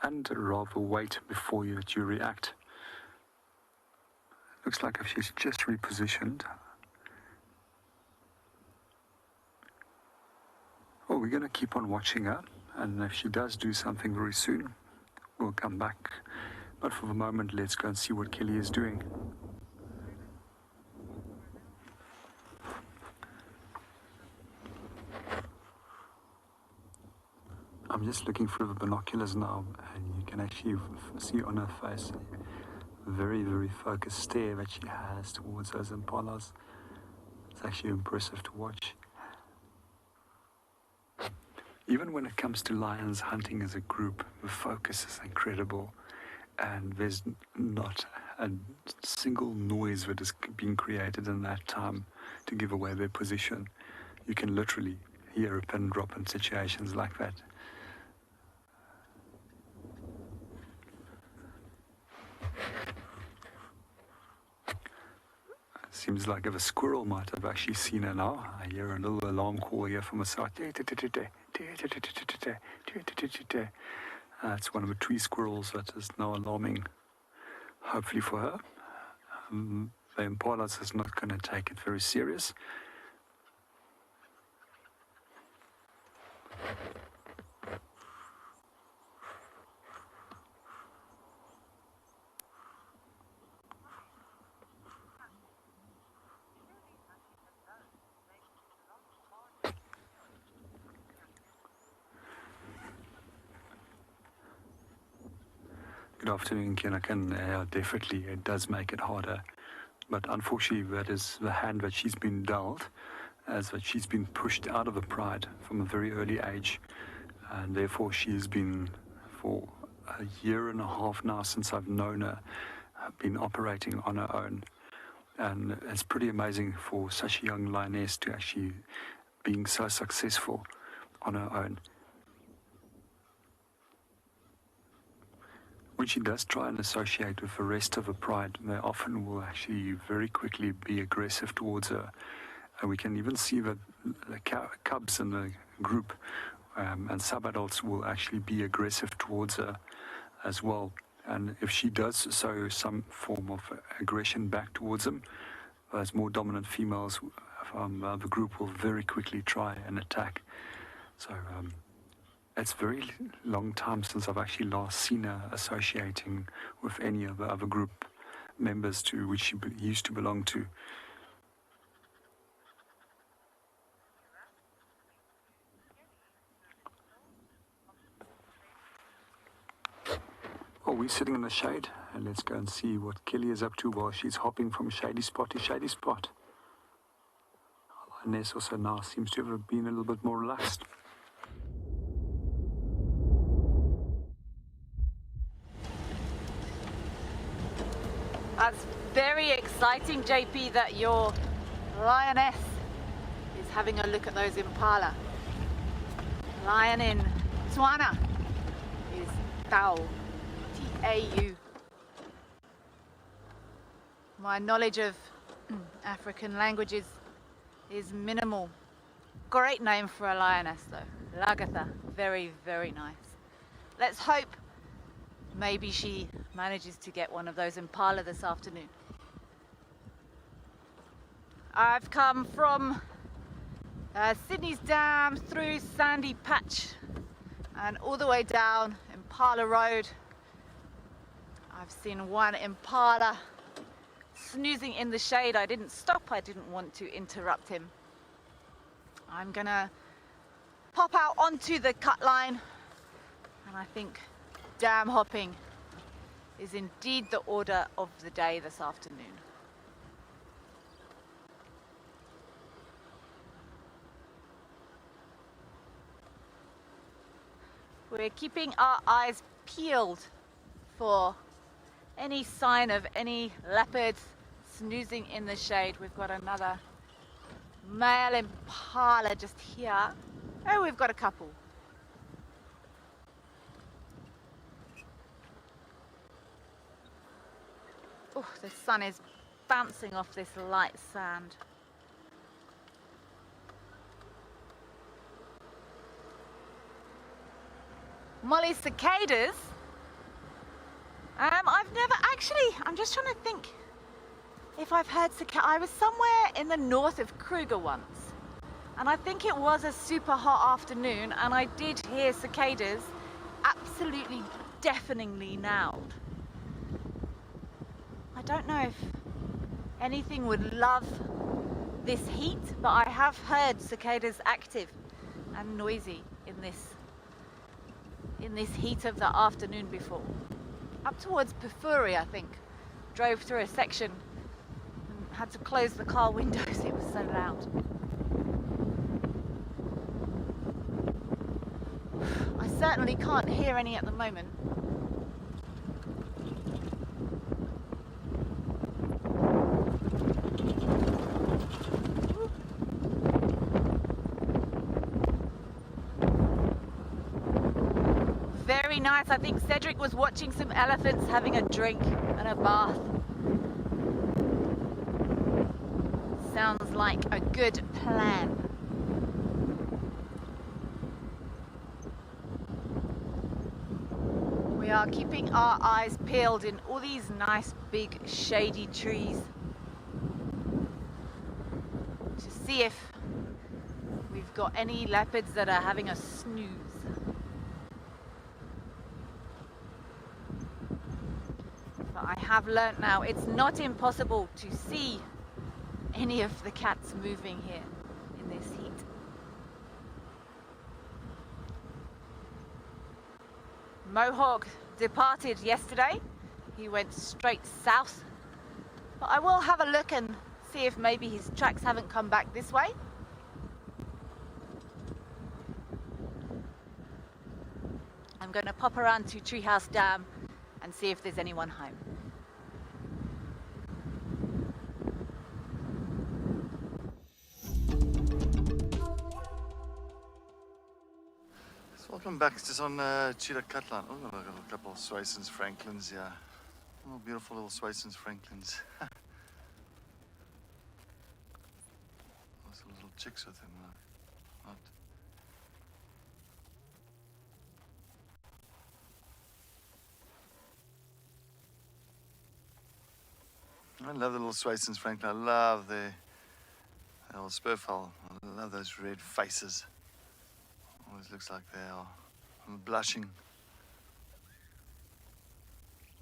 and rather wait before you react. Looks like if she's just repositioned. Well, we're going to keep on watching her, and if she does do something very soon, we'll come back. But for the moment, let's go and see what Kelly is doing. I'm just looking through the binoculars now, and you can actually see on her face a very, very focused stare that she has towards those impalas. It's actually impressive to watch. Even when it comes to lions hunting as a group, the focus is incredible, and there's not a single noise that is being created in that time to give away their position. You can literally hear a pin drop in situations like that. Seems like if a squirrel might have actually seen her now. I hear a little alarm call here from the side. It's one of the tree squirrels that is now alarming, hopefully for her. The impalas is not going to take it very serious. Good afternoon, Kenakan. Definitely, it does make it harder. But unfortunately, that is the hand that she's been dealt, as that she's been pushed out of the pride from a very early age. And therefore, she's been, for a year and a half now since I've known her, been operating on her own. And it's pretty amazing for such a young lioness to actually being so successful on her own. When she does try and associate with the rest of the pride, they often will actually very quickly be aggressive towards her. And we can even see that the cubs in the group and sub-adults will actually be aggressive towards her as well. And if she does show some form of aggression back towards them, those more dominant females from the group will very quickly try and attack. So it's a very long time since I've actually last seen her associating with any of the other group members to which she used to belong to. Well, we're sitting in the shade, and let's go and see what Kelly is up to while she's hopping from shady spot to shady spot. Lioness also now seems to have been a little bit more relaxed.
That's very exciting, JP, that your lioness is having a look at those impala. Lion in Tswana is Tau, T-A-U. My knowledge of African languages is minimal. Great name for a lioness though, Lagatha, very, very nice. Let's hope maybe she manages to get one of those impala this afternoon. I've come from Sydney's Dam through Sandy Patch and all the way down Impala Road. I've seen one impala snoozing in the shade. I didn't stop, I didn't want to interrupt him. I'm gonna pop out onto the cut line, and I think dam hopping is indeed the order of the day this afternoon. We're keeping our eyes peeled for any sign of any leopards snoozing in the shade. We've got another male impala just here. Oh, we've got a couple. Oh, the sun is bouncing off this light sand. Molly cicadas. I've never actually, I'm just trying to think if I've heard cicada. I was somewhere in the north of Kruger once, and I think it was a super hot afternoon, and I did hear cicadas absolutely deafeningly loud. I don't know if anything would love this heat, but I have heard cicadas active and noisy in this heat of the afternoon before. Up towards Pafuri, I think. Drove through a section and had to close the car windows, it was so loud. I certainly can't hear any at the moment. very nice. I think Cedric was watching some elephants having a drink and a bath. Sounds like a good plan. We are keeping our eyes peeled in all these nice big shady trees to see if we've got any leopards that are having a snooze. But I have learnt now it's not impossible to see any of the cats moving here in this heat. Mohawk departed yesterday. He went straight south. But I will have a look and see if maybe his tracks haven't come back this way. I'm going to pop around to Treehouse Dam and see if there's anyone home.
So welcome back. It's just on Cheetah Cutline. Oh, I've got a couple of Swaysons Franklins here. Oh, beautiful little Swaysons Franklins. Those little chicks with them. Not. I love the little Swaysons Franklin. I love the little spurfowl. I love those red faces. Always looks like they are blushing.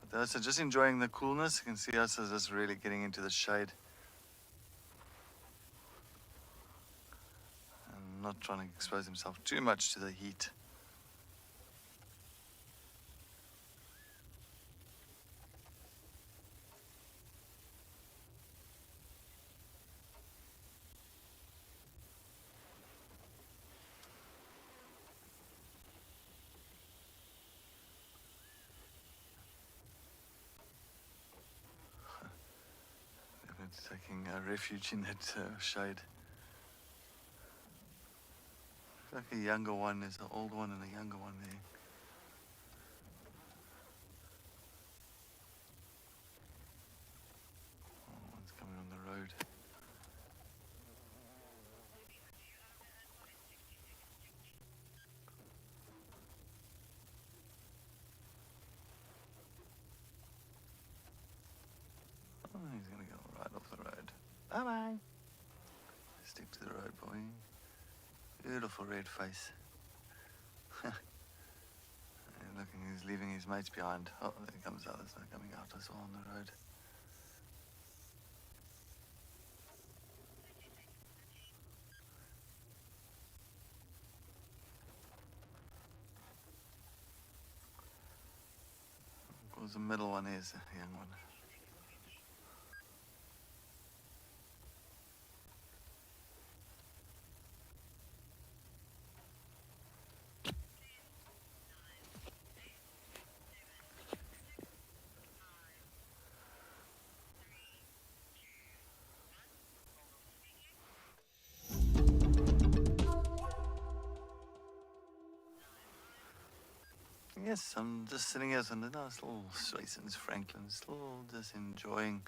But those are just enjoying the coolness. You can see us as just really getting into the shade. And not trying to expose himself too much to the heat. Taking a refuge in that shade. Like a younger one, there's an old one and a younger one there. Oh, one's coming on the road. Oh, he's gonna go right off the road. Bye-bye. Stick to the road, boy. Beautiful red face. Looking, he's leaving his mates behind. Oh, there he comes out. There's no coming out as well on the road. Of course, the middle one is a young one. Yes, I'm just sitting here on the nice little Swaysons Franklins, still just enjoying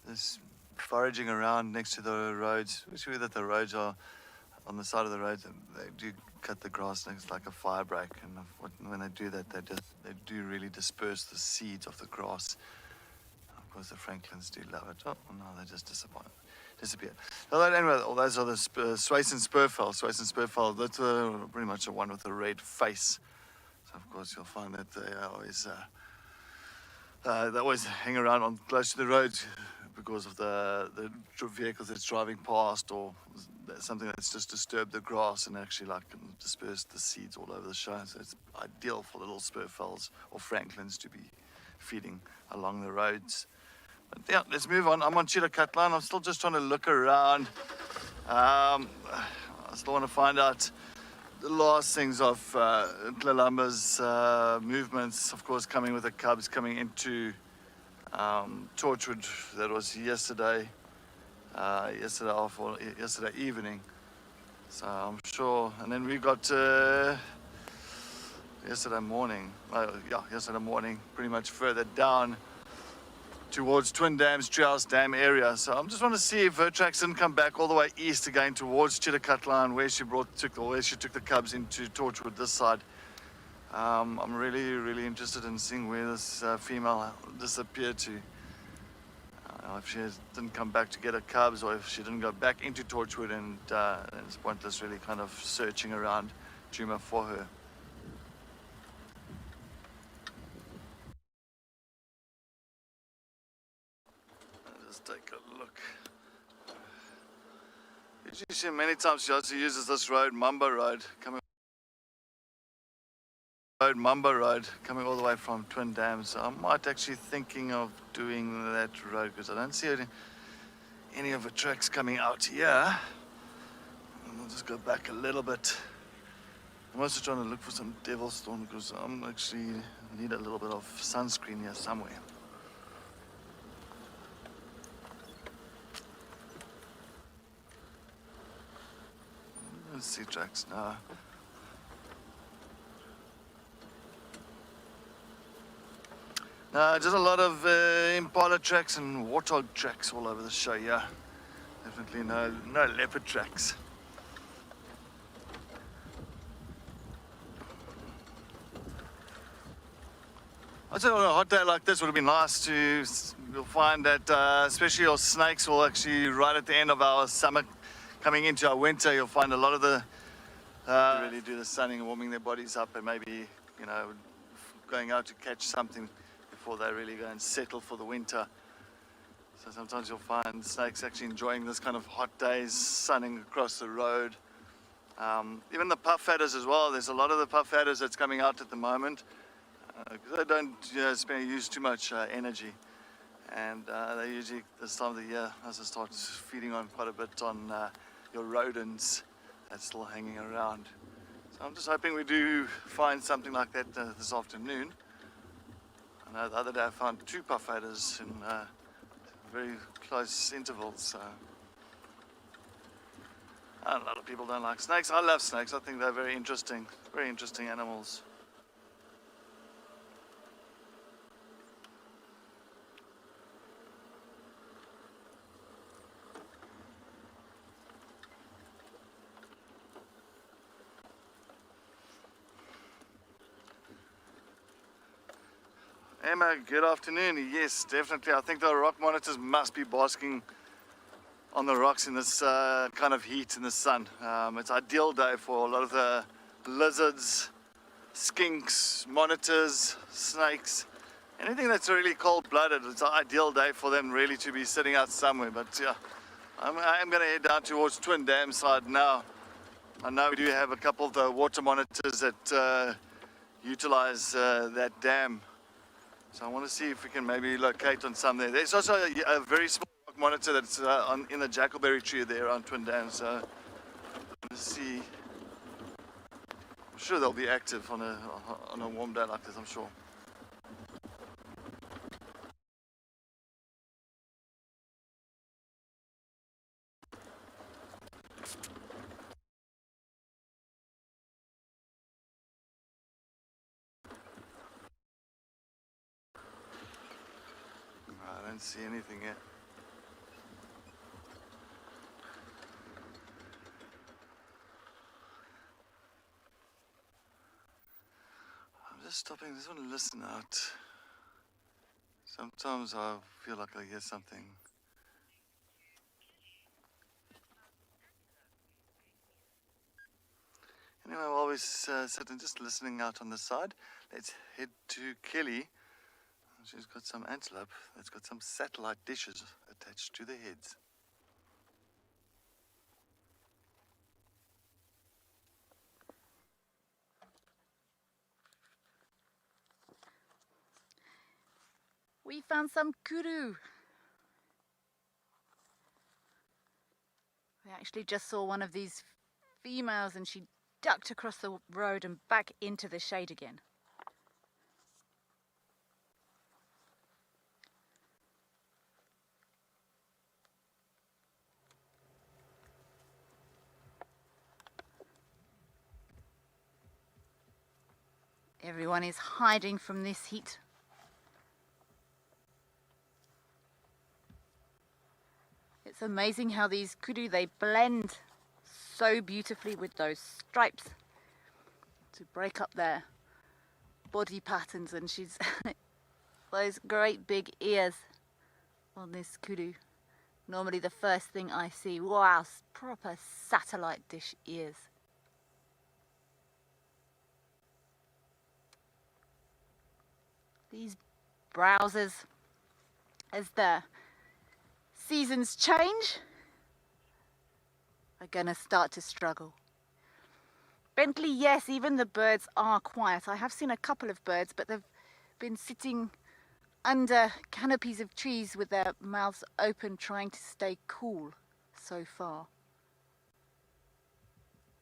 this foraging around next to the roads, especially that the roads are on the side of the roads. They do cut the grass next like a fire break, and when they do that, they do really disperse the seeds of the grass. Of course, the Franklins do love it. Oh no, they just disappear. So anyway, all those are the Swayson spurfowl. Swayson spurfowl. That's pretty much the one with the red face. So of course, you'll find that they always hang around on close to the roads because of the vehicles that's driving past, or something that's just disturbed the grass and actually like dispersed the seeds all over the show. So it's ideal for little spurfowls or Franklins to be feeding along the roads. But yeah, let's move on. I'm on Cheetah Cutline. I'm still just trying to look around. I still want to find out the last things of Tlalamba's movements, of course, coming with the cubs, coming into Torchwood. That was yesterday evening. So I'm sure. And then we got yesterday morning, pretty much further down towards Twin Dams, Treehouse Dam area. So I'm just want to see if her tracks didn't come back all the way east again towards Chittakatla, where she took the cubs into Torchwood this side. I'm really interested in seeing where this female disappeared to. If she didn't come back to get her cubs, or if she didn't go back into Torchwood, and it's pointless really kind of searching around Djuma for her. Just take a look. Usually many times she also uses this road, Mamba Road, coming all the way from Twin Dams. So I might actually thinking of doing that road, because I don't see any of the tracks coming out here. And I'll just go back a little bit. I'm also trying to look for some Devil's Thorn, because I'm actually need a little bit of sunscreen here somewhere. Let's see tracks now. Just a lot of impala tracks and warthog tracks all over the show, yeah. Definitely no leopard tracks. I'd say on a hot day like this would have been nice to, you'll find that especially your snakes will actually, right at the end of our summer, coming into our winter, you'll find a lot of the really do the sunning and warming their bodies up, and maybe, you know, going out to catch something before they really go and settle for the winter. So sometimes you'll find snakes actually enjoying this kind of hot days, sunning across the road. Even the puff adders as well. There's a lot of the puff adders that's coming out at the moment, because they don't use too much energy, and they usually, this time of the year, as it starts feeding on quite a bit on your rodents that's still hanging around. So I'm just hoping we do find something like that this afternoon. I know the other day I found 2 puff adders in very close intervals. So a lot of people don't like snakes. I love snakes. I think they're very interesting animals. Emma, good afternoon. Yes, definitely. I think the rock monitors must be basking on the rocks in this kind of heat in the sun. It's an ideal day for a lot of the lizards, skinks, monitors, snakes, anything that's really cold-blooded. It's an ideal day for them really to be sitting out somewhere. But yeah, I'm going to head down towards Twin Dam side now. I know we do have a couple of the water monitors that utilize that dam. So I want to see if we can maybe locate on some there. There's also a very small rock monitor that's in the Jackalberry tree there on Twin Dam. So let's see. I'm sure they'll be active on a warm day like this, I'm sure. I don't see anything yet. I'm just stopping. I just want to listen out. Sometimes I feel like I hear something. Anyway, while we're sitting just listening out on the side, let's head to Kelly. She's got some antelope that's got some satellite dishes attached to the heads.
We found some kudu. We actually just saw one of these females and she ducked across the road and back into the shade again. Everyone is hiding from this heat. It's amazing how these kudu, they blend so beautifully with those stripes to break up their body patterns, and she's those great big ears on this kudu. Normally the first thing I see, wow, proper satellite dish ears. These browsers, as the seasons change, are gonna start to struggle. Bentley, yes, even the birds are quiet. I have seen a couple of birds, but they've been sitting under canopies of trees with their mouths open, trying to stay cool so far.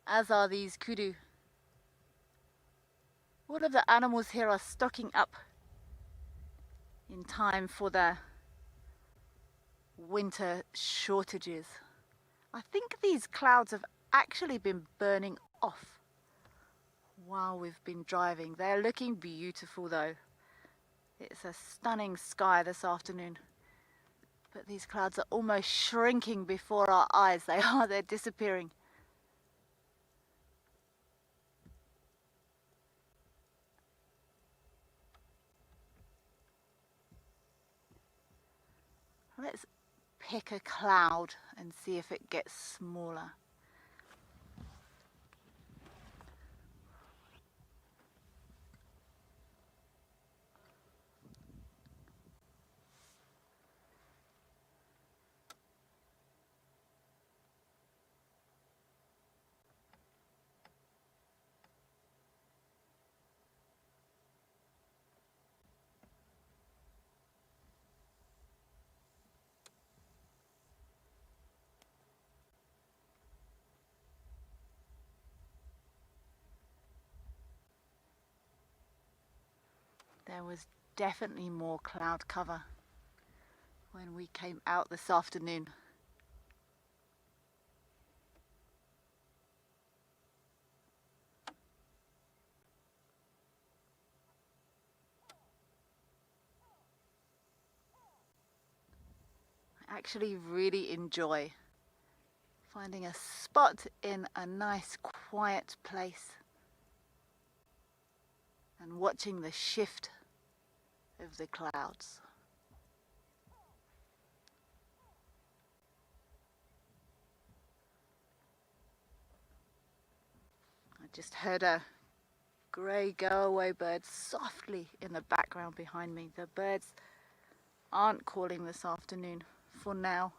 As are these kudu. All of the animals here are stocking up in time for the winter shortages. I think these clouds have actually been burning off while we've been driving. They're looking beautiful though. It's a stunning sky this afternoon, but these clouds are almost shrinking before our eyes. They're disappearing. Let's pick a cloud and see if it gets smaller. There was definitely more cloud cover when we came out this afternoon. I actually really enjoy finding a spot in a nice quiet place and watching the shift of the clouds. I just heard a grey go-away bird softly in the background behind me. The birds aren't calling this afternoon for now.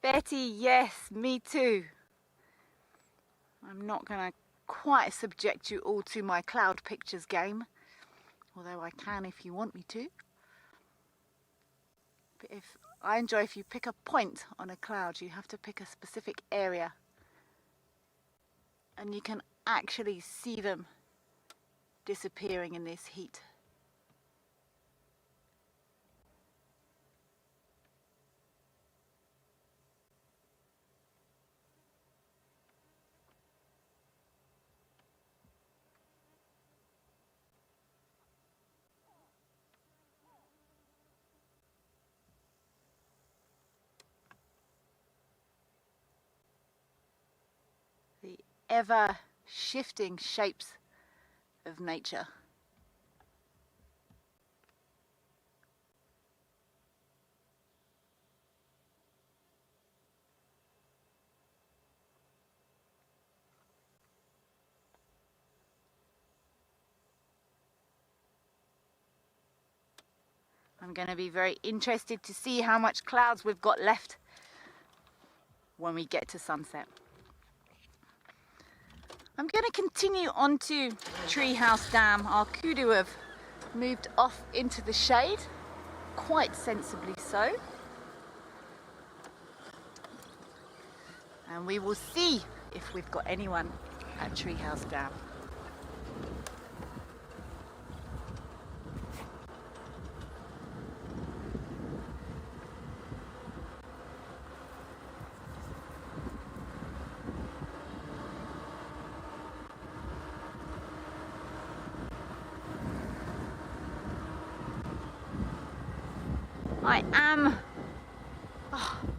Betty, yes, me too. I'm not going to quite subject you all to my cloud pictures game, although I can if you want me to. But I enjoy if you pick a point on a cloud, you have to pick a specific area, and you can actually see them disappearing in this heat. The ever shifting shapes of nature. I'm going to be very interested to see how much clouds we've got left when we get to sunset. I'm going to continue on to Treehouse Dam. Our kudu have moved off into the shade, quite sensibly so. and we will see if we've got anyone at Treehouse Dam.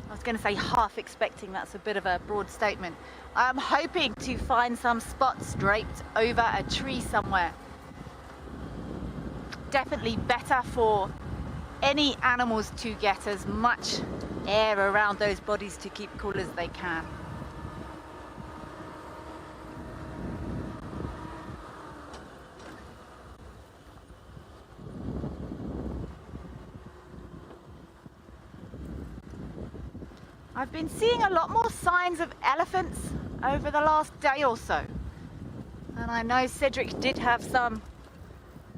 I was going to say half expecting, that's a bit of a broad statement. I'm hoping to find some spots draped over a tree somewhere. Definitely better for any animals to get as much air around those bodies to keep cool as they can. I've been seeing a lot more signs of elephants over the last day or so. And I know Cedric did have some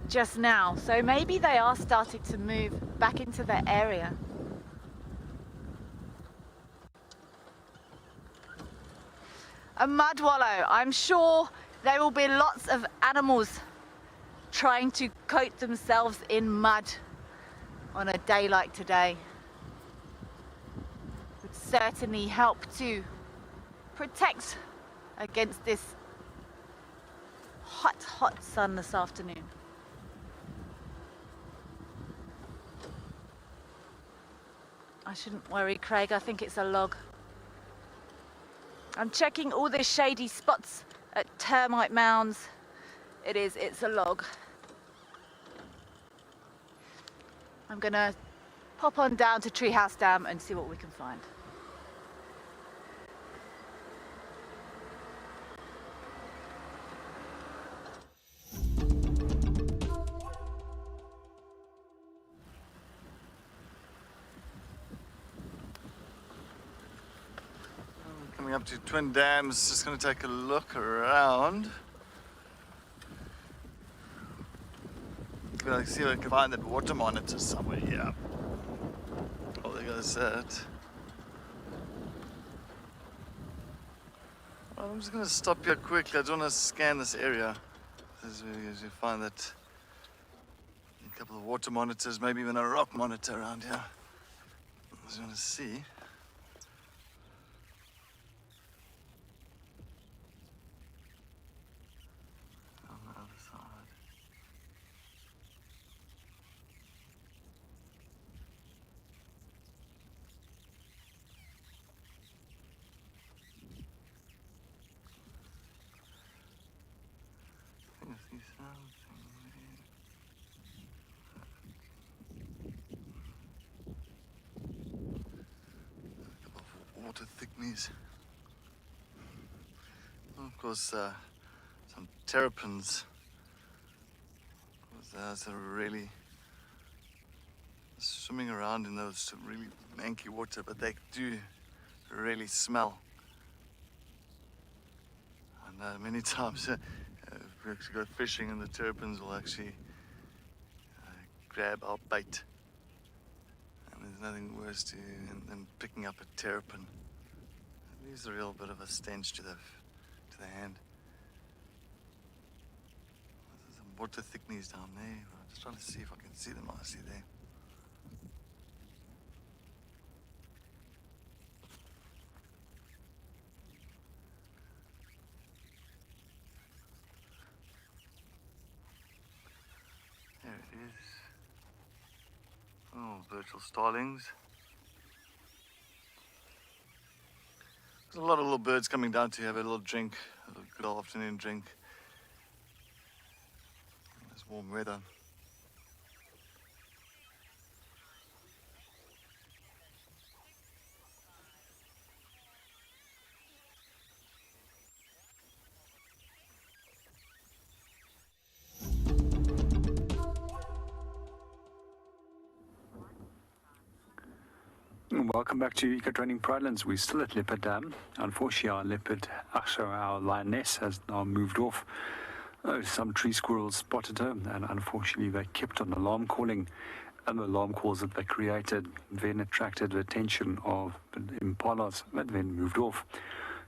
just now, so maybe they are starting to move back into the area. A mud wallow. I'm sure there will be lots of animals trying to coat themselves in mud on a day like today. Would certainly help to protect against this hot sun this afternoon. I shouldn't worry, Craig, I think it's a log. I'm checking all the shady spots at termite mounds. It's a log. I'm gonna pop on down to Treehouse Dam and see what we can find.
Coming up to Twin Dams, just going to take a look around. Gonna see if I can find that water monitor somewhere here. Oh, there goes that. Well, I'm just going to stop here quickly. I don't want to scan this area. This is where you find that a couple of water monitors, maybe even a rock monitor around here. I just want to see. Water thickness. Of course, some terrapins. Those are really swimming around in those really manky water, but they do really smell. And many times we actually go fishing and the terrapins will actually grab our bait. And there's nothing worse than picking up a terrapin. It leaves a real bit of a stench to the hand. There's some water thickness down there. I'm just trying to see if I can see them nicely there. There it is. Oh, virtual starlings. There's a lot of little birds coming down to have a little drink, a good afternoon drink. It's warm weather.
Welcome back to Eco Training Pridelands. We're still at Leopard Dam. Unfortunately, our leopard, our lioness, has now moved off. Some tree squirrels spotted her, and unfortunately, they kept on alarm calling and the alarm calls that they created then attracted the attention of the impalas that then moved off.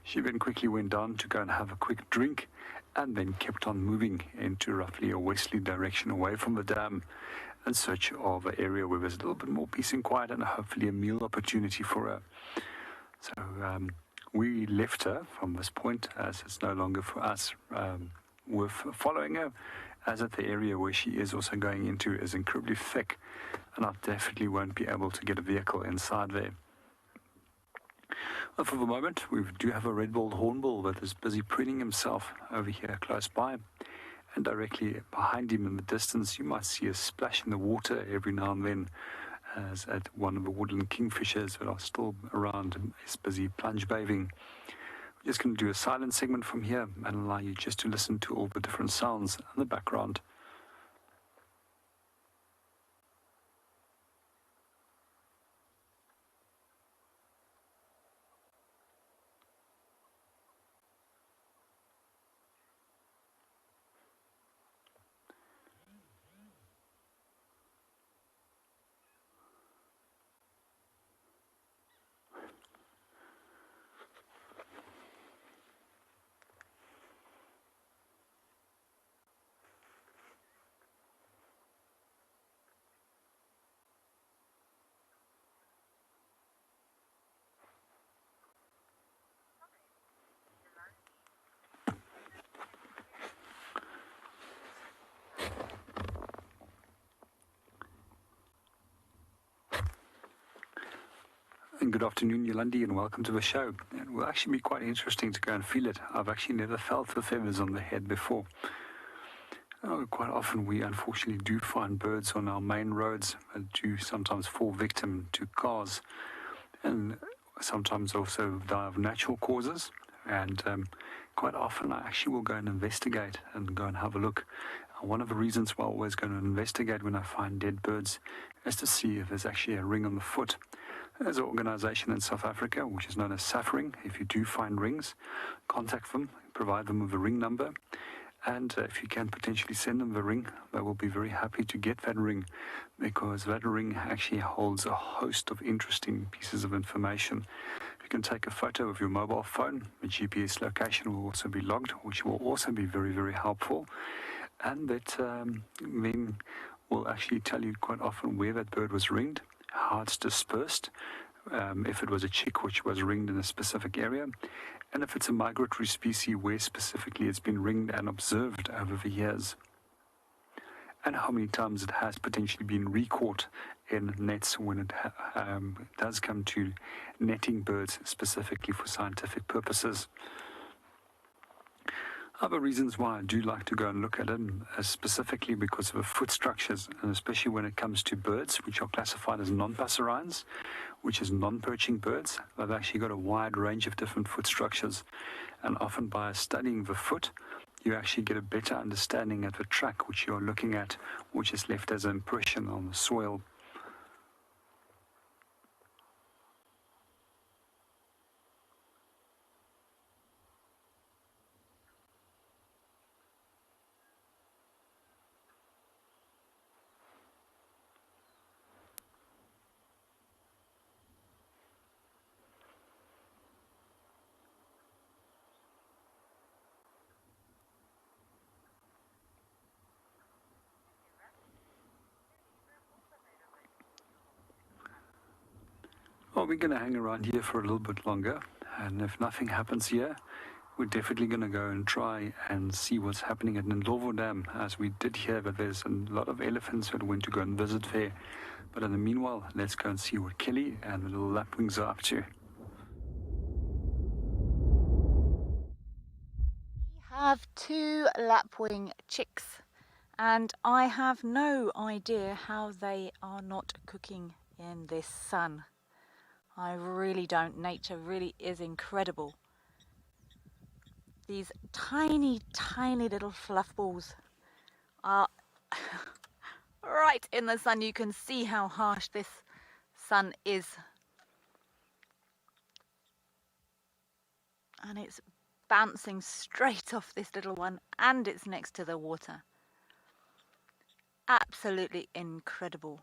She then quickly went down to go and have a quick drink and then kept on moving into roughly a westerly direction away from the dam in search of an area where there's a little bit more peace and quiet and hopefully a meal opportunity for her. So we left her from this point as it's no longer for us worth following her, as that the area where she is also going into is incredibly thick and I definitely won't be able to get a vehicle inside there. Well, for the moment, we do have a red-billed hornbill that is busy preening himself over here close by. And directly behind him in the distance, you might see a splash in the water every now and then, as at one of the woodland kingfishers that are still around is busy plunge bathing. We're just going to do a silent segment from here and allow you just to listen to all the different sounds in the background. And good afternoon, Yolandi, and welcome to the show. It will actually be quite interesting to go and feel it. I've actually never felt the feathers on the head before. Quite often we unfortunately do find birds on our main roads that do sometimes fall victim to cars and sometimes also die of natural causes. And quite often I actually will go and investigate and go and have a look. One of the reasons why I always go and investigate when I find dead birds is to see if there's actually a ring on the foot. There's an organization in South Africa which is known as Safaring. If you do find rings, contact them, provide them with a ring number, and if you can potentially send them the ring, they will be very happy to get that ring, because that ring actually holds a host of interesting pieces of information. You can take a photo of your mobile phone. The GPS location will also be logged, which will also be very, very helpful, and that then will actually tell you quite often where that bird was ringed, how it's dispersed, if it was a chick which was ringed in a specific area, and if it's a migratory species, where specifically it's been ringed and observed over the years, and how many times it has potentially been recaught in nets when it does come to netting birds specifically for scientific purposes. Other reasons why I do like to go and look at it is specifically because of the foot structures, and especially when it comes to birds which are classified as non-passerines, which is non-perching birds. They've actually got a wide range of different foot structures, and often by studying the foot, you actually get a better understanding of the track which you're looking at, which is left as an impression on the soil. Well, we're going to hang around here for a little bit longer, and if nothing happens here, we're definitely going to go and try and see what's happening at Ndlovu Dam, as we did hear that there's a lot of elephants that went to go and visit there. But in the meanwhile, let's go and see what Kelly and the little lapwings are up to.
We have 2 lapwing chicks, and I have no idea how they are not cooking in this sun. I really don't. Nature really is incredible. These tiny, tiny little fluff balls are right in the sun. You can see how harsh this sun is. And it's bouncing straight off this little one, and it's next to the water. Absolutely incredible.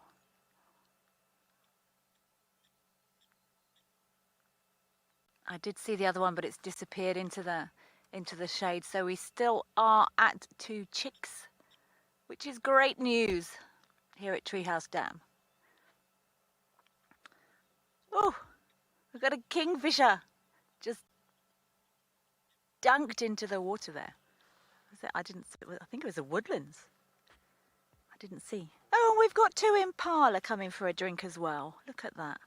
I did see the other one, but it's disappeared into the shade. So we still are at 2 chicks, which is great news here at Treehouse Dam. Oh, we've got a kingfisher just dunked into the water there. I didn't see, I think it was a woodlands. I didn't see. Oh, and we've got 2 impala coming for a drink as well. Look at that.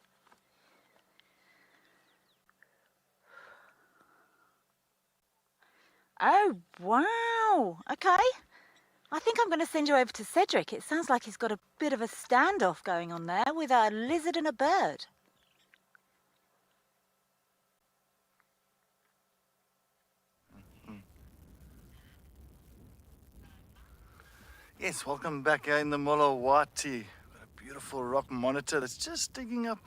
Oh, wow. Okay. I think I'm going to send you over to Cedric. It sounds like he's got a bit of a standoff going on there with a lizard and a bird.
Yes, welcome back here in the Molawati. Got a beautiful rock monitor that's just digging up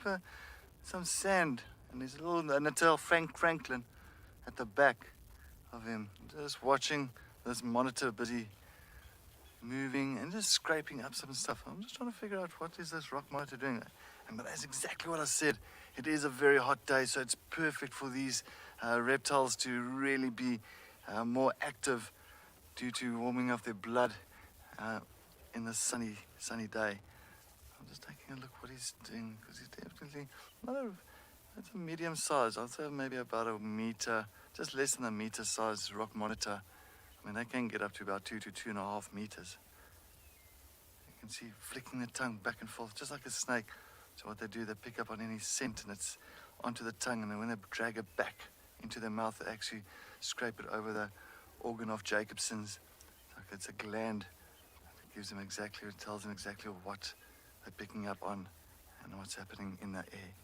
some sand. And there's a little Natal Franklin at the back of him. Just watching this monitor busy moving and just scraping up some stuff. I'm just trying to figure out what is this rock monitor doing. And that's exactly what I said. It is a very hot day, so it's perfect for these reptiles to really be more active due to warming of their blood in the sunny day. I'm just taking a look what he's doing, because he's definitely it's a medium size. I'd say maybe about a meter, just less than a meter size rock monitor. I mean, they can get up to about 2 to 2.5 meters. You can see flicking the tongue back and forth, just like a snake. So what they do, they pick up on any scent and it's onto the tongue, and then when they drag it back into their mouth, they actually scrape it over the organ of Jacobson's. Like it's a gland. It gives them exactly, it tells them exactly what they're picking up on and what's happening in the air.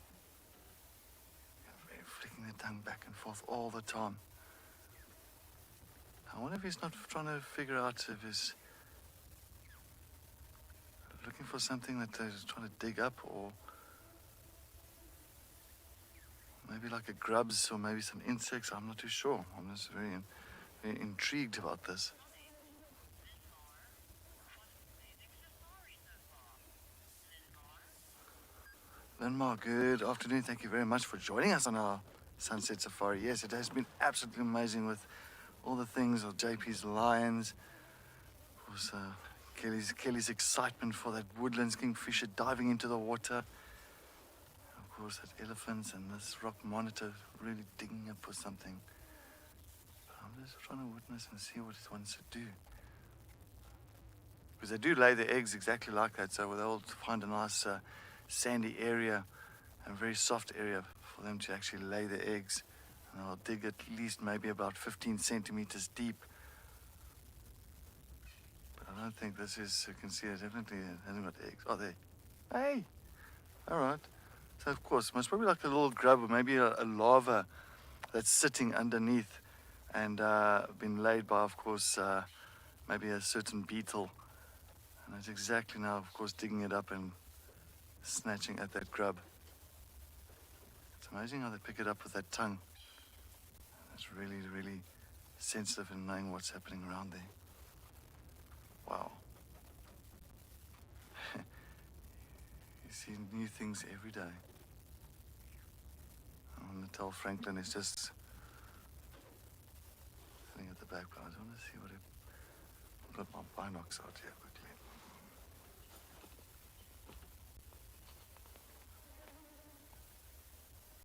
They're flicking their tongue back and forth all the time. I wonder if he's not trying to figure out if he's looking for something that they're trying to dig up, or maybe like a grubs or maybe some insects. I'm not too sure. I'm just very intrigued about this. Linmar, good afternoon. Thank you very much for joining us on our sunset safari. Yes, it has been absolutely amazing with all the things of JP's lions. Of course, Kelly's excitement for that woodlands kingfisher diving into the water. Of course, that elephants and this rock monitor really digging up for something. But I'm just trying to witness and see what it wants to do. Because they do lay their eggs exactly like that, so they'll find a nice sandy area, a very soft area for them to actually lay their eggs. And I'll dig at least maybe about 15 centimeters deep. But I don't think this is, you can see it definitely hasn't got eggs. Oh, there. Hey! All right. So, of course, most probably like a little grub or maybe a larva that's sitting underneath and been laid by, of course, maybe a certain beetle. And it's exactly now, of course, digging it up and snatching at that grub. It's amazing how they pick it up with that tongue. It's really, really sensitive in knowing what's happening around there. Wow. You see new things every day. Natal Franklin is just sitting at the back, but I just want to see what it... I've got my binocs out here quickly.